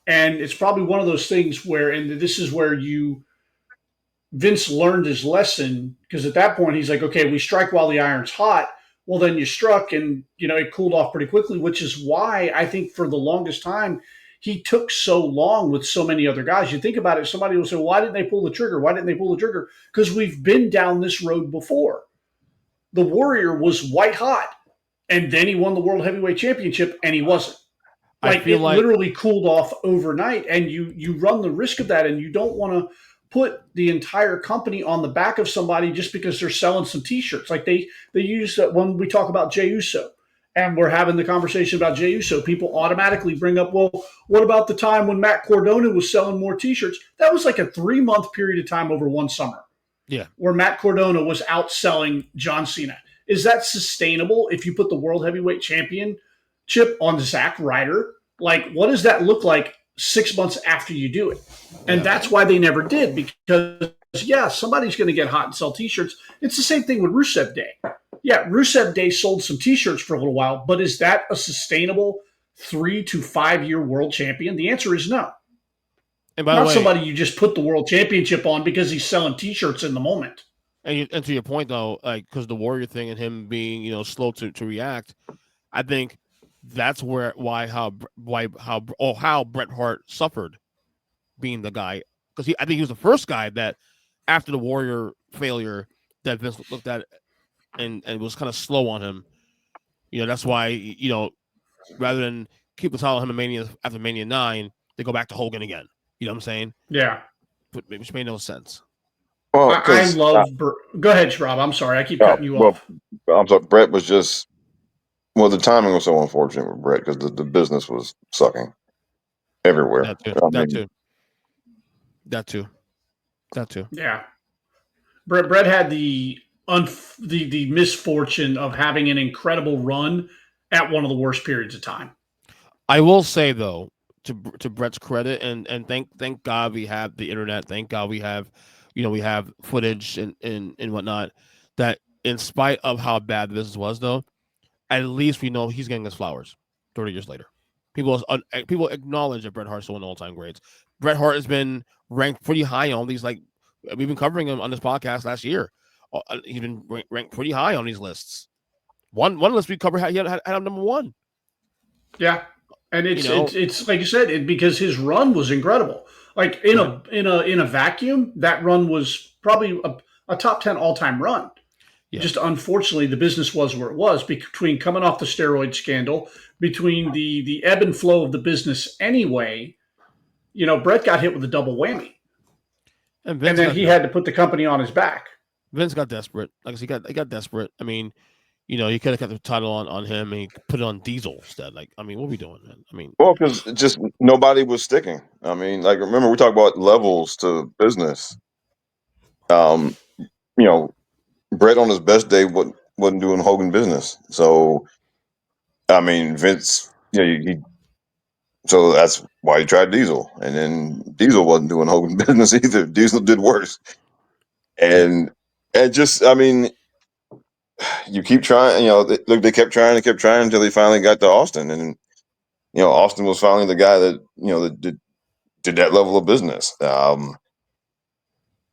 And it's probably one of those things where, and this is where Vince learned his lesson, because at that point he's like, okay, we strike while the iron's hot. Well, then you struck and, it cooled off pretty quickly, which is why I think for the longest time he took so long with so many other guys. You think about it, somebody will say, why didn't they pull the trigger? Why didn't they pull the trigger? Because we've been down this road before. The Warrior was white hot, and then he won the World Heavyweight Championship, and he wasn't. Literally cooled off overnight, and you run the risk of that, and you don't want to put the entire company on the back of somebody just because they're selling some T-shirts. Like they use that when we talk about Jey Uso, and we're having the conversation about Jey Uso, people automatically bring up, well, what about the time when Matt Cardona was selling more T-shirts? That was like a 3-month period of time over one summer. Yeah, where Matt Cardona was outselling John Cena. Is that sustainable if you put the World Heavyweight Championship on Zack Ryder? Like, what does that look like 6 months after you do it? And that's why they never did, because, somebody's going to get hot and sell T-shirts. It's the same thing with Rusev Day. Yeah, Rusev Day sold some T-shirts for a little while, but is that a sustainable 3 to 5 year world champion? The answer is no. And by the way, somebody you just put the world championship on because he's selling T-shirts in the moment. And to your point, though, like because the Warrior thing and him being slow to react, I think that's how Bret Hart suffered being the guy, because I think he was the first guy that after the Warrior failure that Vince looked at and was kind of slow on him. That's why rather than keep the title on him after Mania 9, they go back to Hogan again. You know what I'm saying? Yeah. Which made no sense. Well, I love. Go ahead, Rob. I'm sorry. I keep cutting you off. I'm sorry. Bret was just. Well, the timing was so unfortunate with Bret because the business was sucking everywhere. That too. Yeah. Bret had the misfortune of having an incredible run at one of the worst periods of time. I will say though, to Bret's credit, and thank God we have the internet. Thank God we have, we have footage and whatnot. That in spite of how bad the business was, though, at least we know he's getting his flowers 30 years later. People acknowledge that Bret Hart's one of the all-time greats. Bret Hart has been ranked pretty high on these. Like we've been covering him on this podcast last year. He's been ranked pretty high on these lists. One list we covered had him number 1. Yeah. And it's like you said, because his run was incredible. Like in a vacuum, that run was probably a top 10 all-time run. Yeah. Just unfortunately, the business was where it was, between coming off the steroid scandal, between the ebb and flow of the business anyway. Bret got hit with a double whammy, and then he had to put the company on his back. Vince got desperate. Like he got desperate. I mean, he could have kept the title on him and he put it on Diesel instead. Like, I mean, what are we doing, man? I mean, well, because just nobody was sticking. I mean, like, remember we talked about levels to business. Bret on his best day wasn't doing Hogan business. So, I mean, Vince, so that's why he tried Diesel, and then Diesel wasn't doing Hogan business either. Diesel did worse, and just, I mean. you keep trying. They kept trying until they finally got to Austin, and Austin was finally the guy that that did that level of business.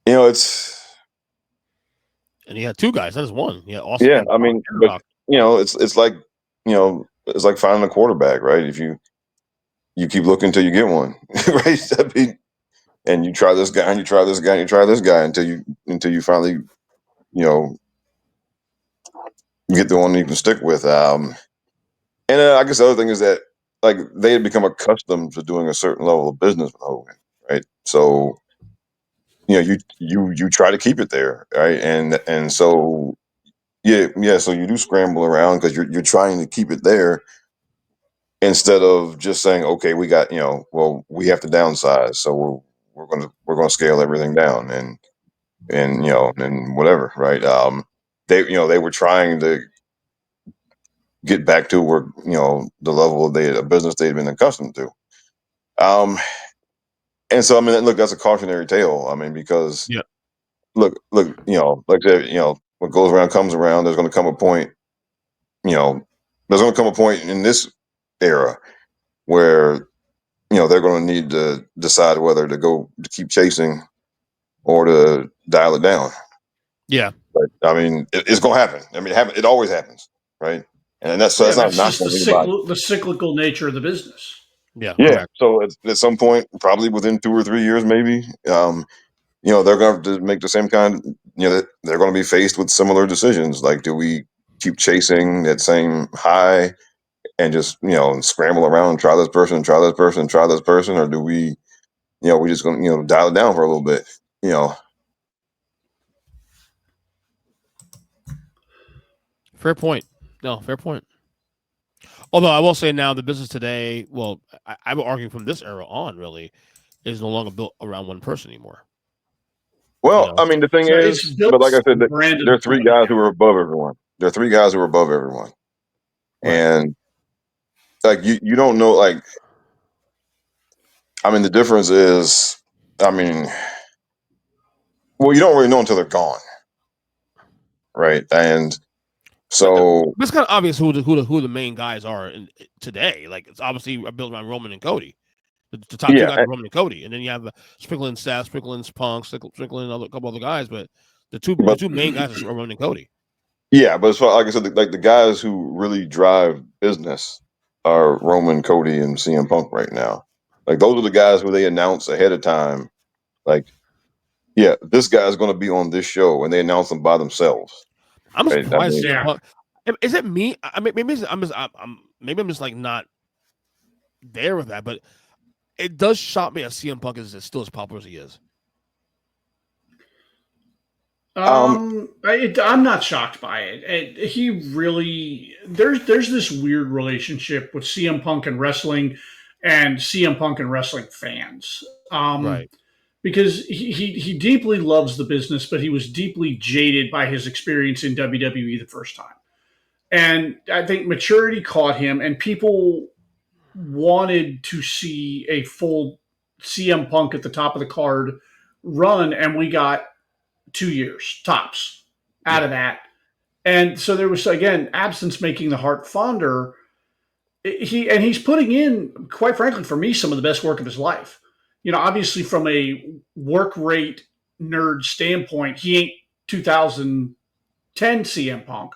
It's And he had two guys. That is one. Yeah, Austin yeah. and I Rock. mean, but it's like it's like finding a quarterback, right? If you keep looking until you get one, right? I mean, and you try this guy, and you try this guy, and you try this guy until you finally get the one you can stick with. And I guess the other thing is that like they had become accustomed to doing a certain level of business with Hogan, right? So you try to keep it there, right? And so yeah. So you do scramble around because you're trying to keep it there instead of just saying, okay, we got well, we have to downsize, so we're gonna scale everything down and whatever, right? They were trying to get back to where the level of a business they'd been accustomed to. Um, and so I mean, look, that's a cautionary tale. I mean, because Yeah. look, like I said, what goes around comes around. There's going to come a point, you know, there's going to come a point in this era where they're going to need to decide whether to keep chasing or to dial it down. Yeah. But I mean, it's going to happen. I mean, it always happens, right? And that's Yeah, not a that's knock just on anybody. the cyclical nature of the business. Yeah. Yeah. Correct. So at some point, probably within 2 or 3 years, maybe, they're going to have to make the same kind. They're going to be faced with similar decisions. Like, do we keep chasing that same high and just scramble around and try this person, try this person, try this person, or do we just going to dial it down for a little bit? You know. Fair point. No, fair point. Although I will say now the business today, well, I'm arguing from this era on, really, is no longer built around one person anymore. Well, I mean, the thing No, it's is, built but like I said, branded. there are three guys who are above everyone. There are three guys who are above everyone, Right. and like you don't know. Like, I mean, the difference is, I mean, well, you don't really know until they're gone, right? And so, It's kind of obvious who the main guys are today. Like it's obviously built around Roman and Cody. The top two yeah, guys are Roman and Cody, and then you have sprinkling Seth, sprinkling Punk, sprinkling a couple other guys. But the but two main guys are Roman and Cody. yeah, but as far like I said, like the guys who really drive business are Roman, Cody, and CM Punk right now. Like those are the guys who they announce ahead of time. Like, yeah, this guy's going to be on this show, and they announce them by themselves. I'm Right? I surprised mean, CM Punk. Is it me? I mean, maybe I'm just like not there with that, but it does shock me that CM Punk is still as popular as he is. I'm not shocked by it. He really there's this weird relationship with CM Punk and wrestling, and CM Punk and wrestling fans. Right. Because he deeply loves the business, but he was deeply jaded by his experience in WWE the first time. And I think maturity caught him, and people wanted to see a full CM Punk at the top of the card run, and we got 2 years tops out of that. And so there was again absence making the heart fonder. He's putting in, quite frankly, for me, some of the best work of his life. Obviously from a work rate nerd standpoint, he ain't 2010 CM Punk,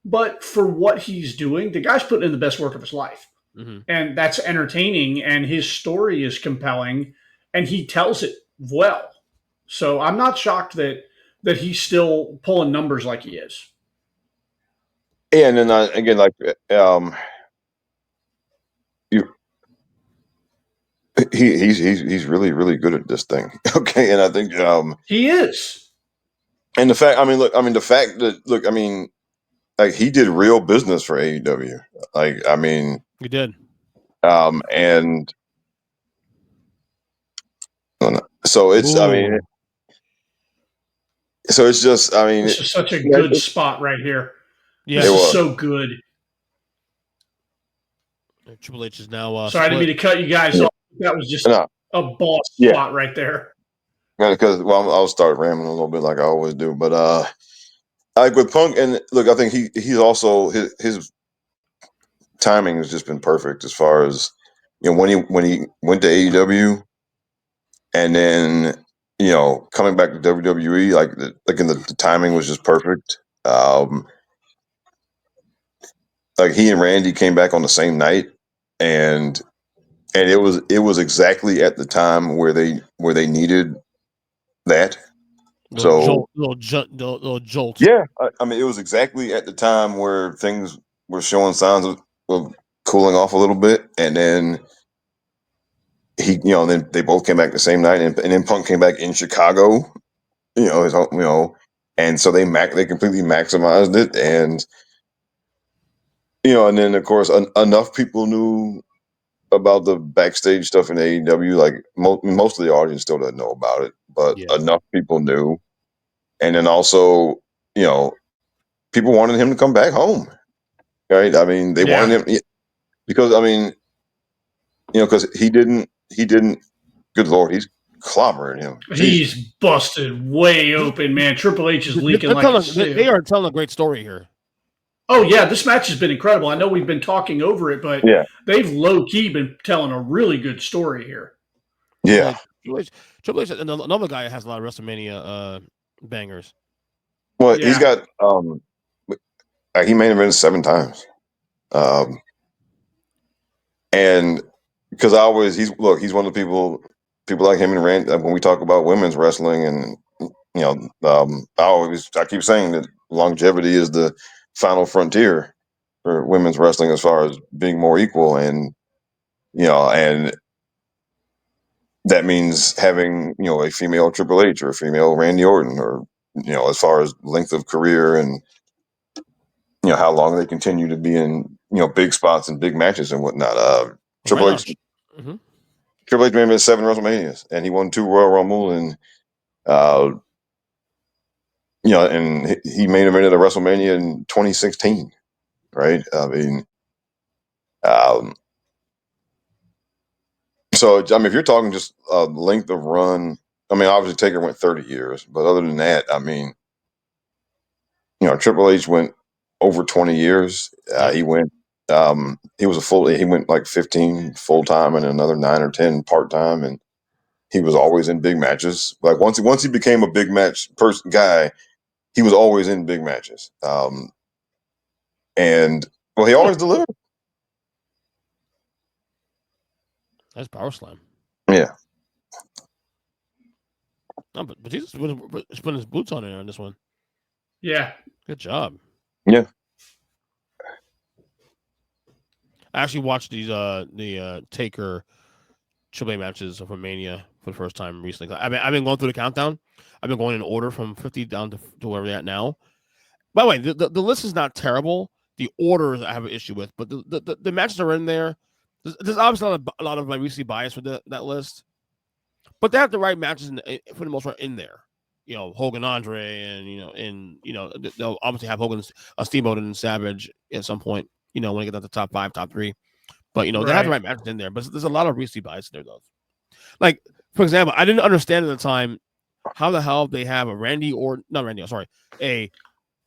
but for what he's doing, the guy's putting in the best work of his life. Mm-hmm. And that's entertaining, and his story is compelling, and he tells it well. So I'm not shocked that he's still pulling numbers like he is. yeah, and then again, like you, he's really good at this thing. Okay, and I think He is. and the fact, I mean, the fact that I mean, like he did real business for AEW. Like, I mean, He did. And so it's, I mean, so it's just, I mean, This is such a good spot right here. Yeah, this is so good. Triple H is now. Sorry, I didn't mean to cut you guys off. That was just a boss spot right there. Because I'll start rambling a little bit like I always do, but Like with Punk, and look, I think he's also his timing has just been perfect as far as when he went to AEW and then coming back to WWE, the timing was just perfect. Like he and Randy came back on the same night, and it was exactly at the time where they needed that. So little jolt. yeah, I mean, it was exactly at the time where things were showing signs of cooling off a little bit, and then then they both came back the same night, and then Punk came back in Chicago, his own, and so they completely maximized it, and and then of course enough people knew about the backstage stuff in AEW. Like most of the audience still doesn't know about it, but enough people knew, and then also people wanted him to come back home, right? I mean, they wanted him because I mean, because he didn't. Good Lord, he's clobbering him. Jesus. He's busted way open, man. Triple H is leaking like a sieve. They are telling a great story here. Oh yeah, this match has been incredible. I know we've been talking over it, but they've low key been telling a really good story here. Yeah, Triple H, another guy that has a lot of WrestleMania bangers. Well, he's got he main evented 7 times, and because he's one of the people like him and Rand when we talk about women's wrestling, and I keep saying that longevity is the final frontier for women's wrestling as far as being more equal, and and that means having a female Triple H or a female Randy Orton, or as far as length of career and how long they continue to be in big spots and big matches and whatnot. Triple H Triple H made him 7 WrestleManias, and he won 2 Royal Rumble, and and he main evented a WrestleMania in 2016, right? I mean, so I mean, if you're talking just length of run, I mean, obviously Taker went 30 years, but other than that, I mean, Triple H went over 20 years. He went. He went like 15 full time and another 9 or 10 part time, and he was always in big matches. Like once he became a big match guy, he was always in big matches. And well, he always delivered. That's power slam. Yeah. No, but Jesus putting his boots on it on this one. Yeah. Good job. Yeah. I actually watched these the Taker Triple H matches from Mania for the first time recently. I've been going through the countdown. I've been going in order from 50 down to where we're at now. By the way, the list is not terrible. The orders I have an issue with, but the matches are in there. There's obviously a lot of my recent bias with that list, but they have the right matches for the most part in there. Hogan, Andre, and they'll obviously have Hogan, Steamboat, and Savage at some point. When they get to the top 5, top 3, but they have the right matches in there. But there's a lot of recent bias in there though. Like for example, I didn't understand at the time how the hell they have a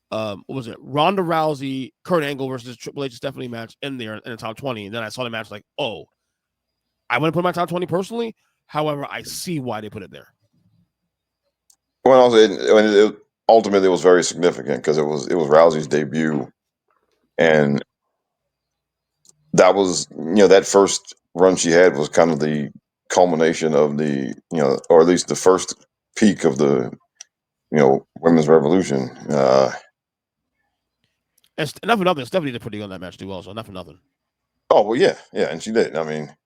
what was it? Ronda Rousey, Kurt Angle versus Triple H Stephanie match in there in the top 20. And then I saw the match like, oh, I wouldn't put my top 20 personally. However, I see why they put it there. Well, ultimately it was very significant because it was Rousey's debut, and that was that first run she had was kind of the culmination of the or at least the first peak of the women's revolution. And enough for nothing, Stephanie did pretty good on that match too. Also, enough for nothing. Oh well, yeah, and she did. I mean,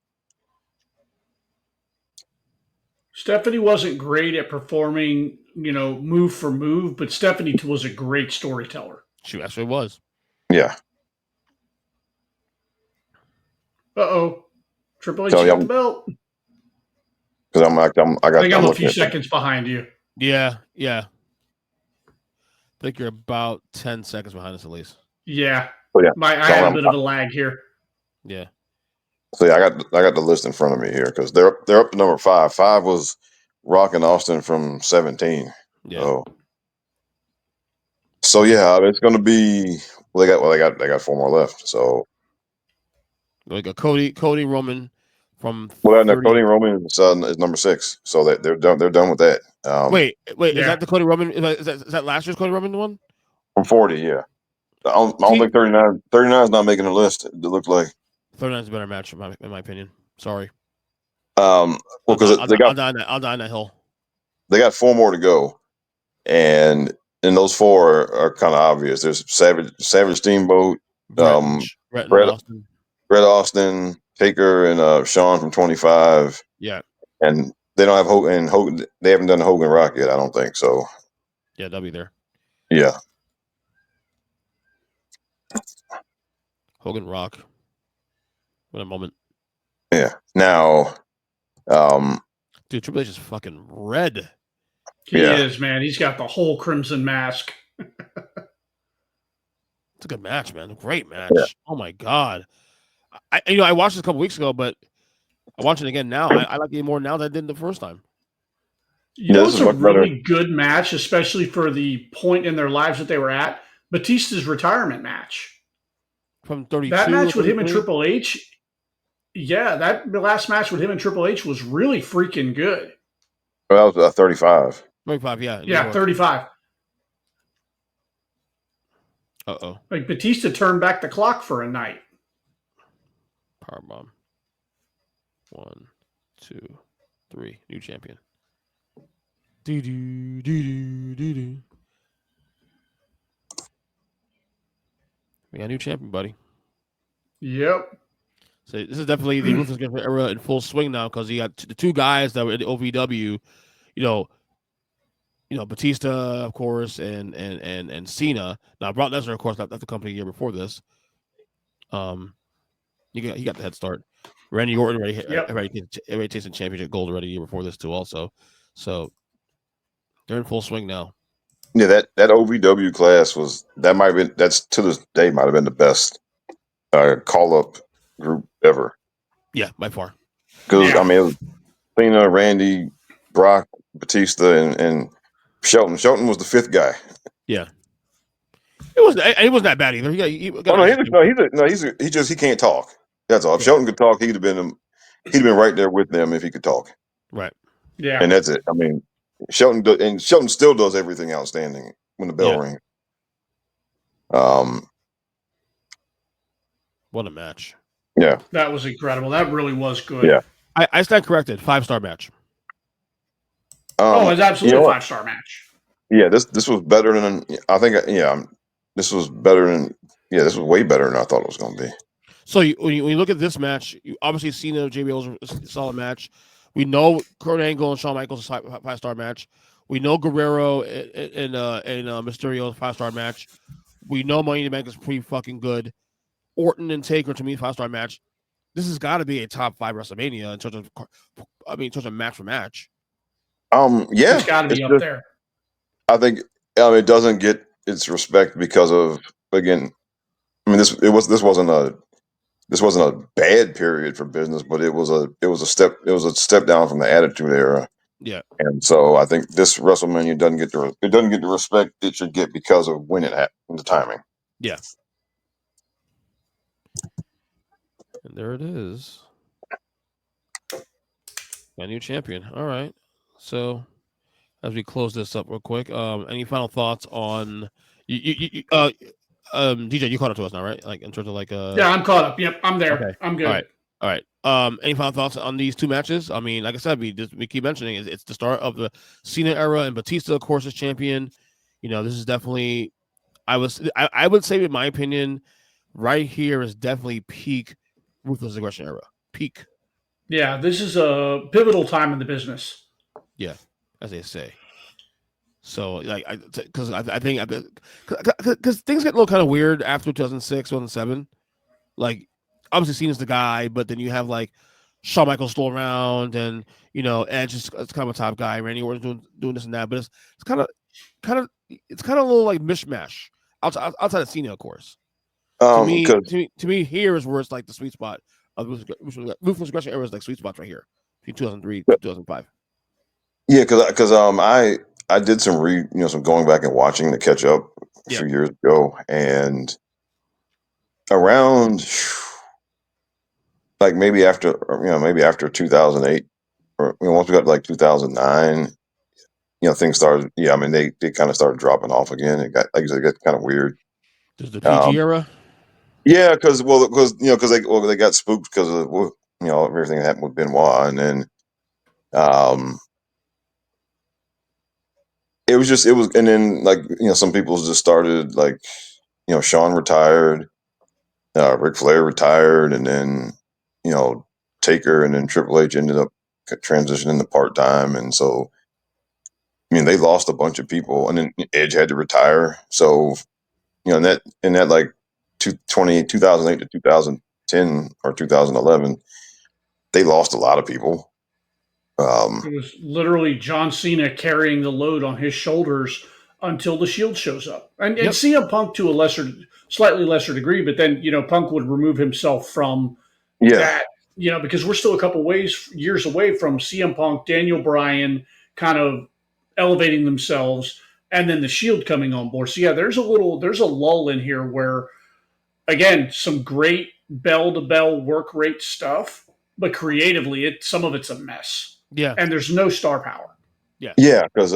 Stephanie wasn't great at performing, move for move, but Stephanie was a great storyteller. She actually was. Yeah. Uh-oh. Triple H got the belt. Because I think I'm a few seconds behind you. Yeah. I think you're about 10 seconds behind us at least. Yeah. Oh, yeah. I had a bit of a lag here. Yeah. So yeah, I got the list in front of me here because they're up to number 5. 5 was Rock and Austin from 17. Yeah. So So yeah, it's going to be. They got 4 more left. So Like a Cody Roman from no, 30. Cody Roman is number 6. So they're done. They're done with that. Wait, is Yeah. that the Cody Roman? Is that last year's Cody Roman one? From 40, yeah. I don't See, think 39. 39 is not making the list. It looks like. 39 is a better match in my opinion. Sorry. Well, because I'll die on that hill. they got 4 more to go, and those 4 are kind of obvious. There's Savage Steamboat, Brett and Brett Austin. Brett Austin, Taker, and Sean from 25, Yeah, and they don't have Hogan. And Hogan, they haven't done Hogan Rock yet. I don't think so. yeah, they'll be there. Yeah, Hogan Rock. What a moment. yeah. Now, Dude, Triple H is fucking red. He Yeah. is, man. He's got the whole crimson mask. It's a good match, man. Great match. Yeah. Oh my god. I watched this a couple weeks ago, but I watch it again now. I like it more now than I did the first time. You know, this it's is a much better. really good match, especially for the point in their lives that they were at. Batista's retirement match. From 32. That match with him and 33? Triple H. Yeah, that last match with him and Triple H was really freaking good. Well, that was 35. 25, yeah. Yeah, 35. Uh-oh. Like Batista turned back the clock for a night. Powerbomb. 1, 2, 3. New champion. Do-do. We got a new champion, buddy. Yep. So this is definitely the Ruthless Aggression era in full swing now, because you got the 2 guys that were in the OVW, you know, Batista, of course, and Cena. Now Brock Lesnar, of course, left the company a year before this. He got the head start. Randy Orton already tasted championship gold already a year before this too, also. So they're in full swing now. Yeah, that OVW class that's to this day might have been the best call up group ever. Yeah, by far. Because I mean, it was Cena, Randy, Brock, Batista, and Shelton. Shelton was the 5th guy. Yeah, it wasn't that bad either. He can't talk. That's all. If Shelton could talk, he'd have been right there with them if he could talk. Right. Yeah. And that's it. I mean, Shelton still does everything outstanding when the bell rings. What a match. Yeah. That was incredible. That really was good. Yeah. I stand corrected. 5-star match. It's absolutely a 5-star match. Yeah, this was better than I think. This was better than. Yeah, this was way better than I thought it was going to be. So when you look at this match, you obviously Cena JBL is a solid match. We know Kurt Angle and Shawn Michaels is a 5-star match. We know Guerrero and Mysterio is a 5-star match. We know Money in the Bank is pretty fucking good. Orton and Taker, to me, 5-star match. This has got to be a top 5 WrestleMania in terms of match for match. Yeah, It's got to be up there. I think it doesn't get its respect because of, again, I mean, this wasn't a bad period for business, but it was a step down from the Attitude Era. Yeah, and so I think this WrestleMania doesn't get the respect it should get because of when it happened, the timing. Yeah. And there it is. My new champion. All right. So as we close this up real quick, any final thoughts on DJ, you caught up to us now, right? Like in terms of Yeah, I'm caught up. Yep, I'm there. Okay. I'm good. All right. Any final thoughts on these 2 matches? I mean, like I said, we keep mentioning it's the start of the Cena era, and Batista, of course, is champion. You know, this is definitely I would say, in my opinion, right here is definitely peak Ruthless Aggression era. Peak. Yeah, this is a pivotal time in the business. Yeah, as they say. So, like, because I think because things get a little kind of weird after 2006, 2007. Like, obviously, Cena's the guy, but then you have like Shawn Michaels still around, and Edge is kind of a top guy. Randy Orton's doing this and that, but it's kind of a little like mishmash outside of Cena, of course. To me, here is where it's like the sweet spot of Ruthless Aggression era is like sweet spots right here between 2003 to 2005. Yeah, because I did some some going back and watching to catch up a few years ago, and around like maybe after 2008, or once we got to like 2009, things started. Yeah, I mean they kind of started dropping off again. It got, like you said, it got kind of weird. There's the PG era. Yeah, because they got spooked because of everything that happened with Benoit, and then and then like some people just started like Sean retired, Ric Flair retired, and then Taker and then Triple H ended up transitioning to part time, and so I mean they lost a bunch of people, and then Edge had to retire. So in that like 2008 to 2010 or 2011, they lost a lot of people. It was literally John Cena carrying the load on his shoulders until the Shield shows up, and CM Punk to a slightly lesser degree. But then Punk would remove himself from that, because we're still a couple years away from CM Punk, Daniel Bryan, kind of elevating themselves, and then the Shield coming on board. So yeah, there's a lull in here where, again, some great bell to bell work rate stuff, but creatively, some of it's a mess. Yeah, and there's no star power. Yeah, because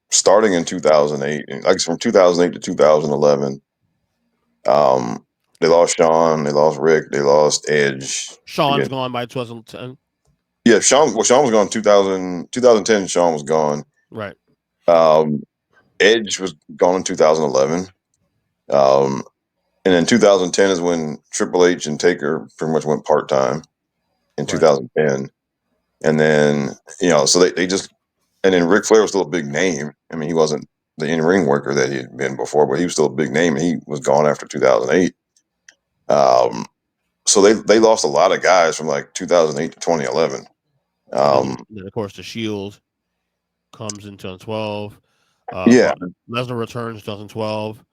starting in 2008, like from 2008 to 2011, they lost Shawn, they lost Rick, they lost Edge. Shawn's gone by 2010. Yeah, Shawn was gone 2010. Shawn was gone. Right. Edge was gone in 2011. And then 2010 is when Triple H and Taker pretty much went part time in 2010. And then, so they just, and then Ric Flair was still a big name. I mean, he wasn't the in-ring worker that he had been before, but he was still a big name, and he was gone after 2008. So they lost a lot of guys from like 2008 to 2011. And then of course, the Shield comes in 2012. Lesnar returns in 2012.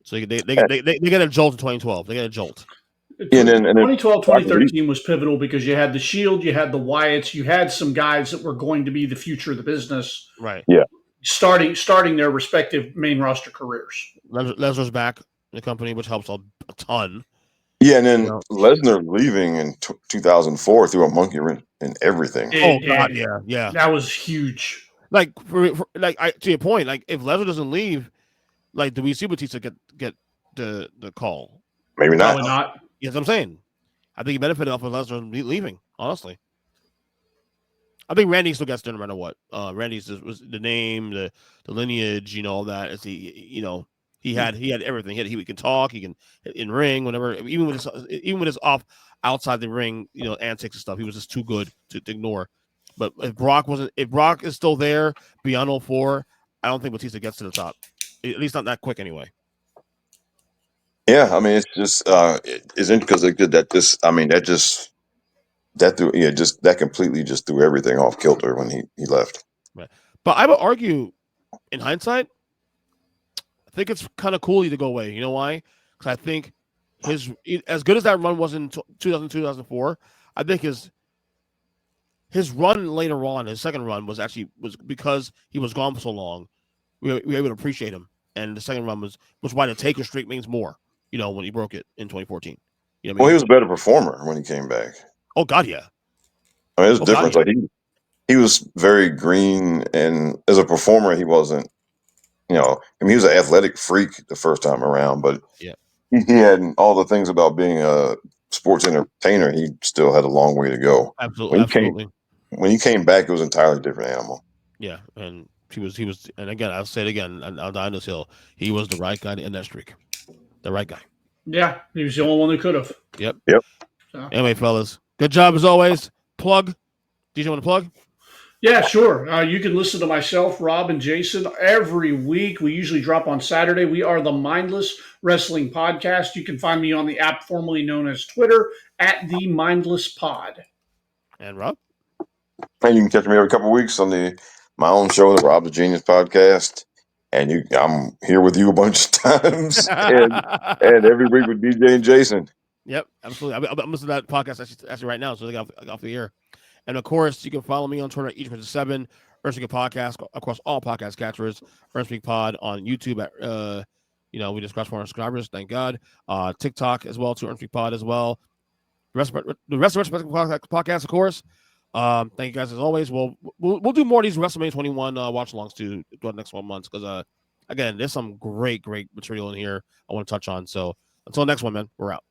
So they get a jolt in 2012. They get a jolt. And then 2012, 2013 was pivotal because you had the Shield, you had the Wyatts, you had some guys that were going to be the future of the business. Right. Yeah. Starting their respective main roster careers. Lesnar's back in the company, which helps a ton. Yeah, and then Lesnar leaving in 2004 threw a monkey wrench in everything. God, yeah. That was huge. Like to your point, like if Lesnar doesn't leave, like do we see Batista get the call? Maybe not. Probably not. Yes, I'm saying. I think he benefited off of Lesnar leaving. Honestly, I think Randy still gets there no matter what. Randy's was the name, the lineage, all that. As he had everything. He can talk. He can in ring whenever, even with his outside the ring, antics and stuff. He was just too good to ignore. But if Brock is still there beyond 04, I don't think Batista gets to the top. At least not that quick, anyway. Yeah, I mean it's just it's interesting because that completely just threw everything off kilter when he left. Right. But I would argue, in hindsight, I think it's kind of cool to go away. You know why? Because I think as good as that run was in 2000, 2004, I think his run later on, his second run was because he was gone for so long. We were able to appreciate him, and the second run was why the Taker streak means more. When he broke it in 2014. He was a better performer when he came back. Oh God, yeah. I mean, there's a difference. Like he was very green, and as a performer, he wasn't. He was an athletic freak the first time around, but he had all the things about being a sports entertainer. He still had a long way to go. Absolutely. When he came back, it was an entirely different animal. Yeah, and he was, and again, I'll say it again, I'll die on this hill. He was the right guy to end that streak. The right guy. Yeah, he was the only one who could have. Yep. So. Anyway, fellas, good job as always. Plug. DJ, want to plug? Yeah, sure. You can listen to myself, Rob, and Jason every week. We usually drop on Saturday. We are the Mindless Wrestling Podcast. You can find me on the app formerly known as Twitter at the Mindless Pod. And Rob? And you can catch me every couple of weeks on my own show, the Rob the Genius Podcast. And I'm here with you a bunch of times, and every week with DJ and Jason. Yep, absolutely. I'm listening to that podcast actually right now, so I got off the air. And of course, you can follow me on Twitter, EJ7, Earnestly Podcast across all podcast catchers. Earnestly Pod on YouTube at we just crossed 400 subscribers, thank God. TikTok as well, to Earnestly Pod as well. The rest of Retrospective podcast, of course. Thank you guys as always. We'll do more of these WrestleMania 21 watch alongs to go the next 1 month because again, there's some great material in here I want to touch on. So until next one, man, we're out.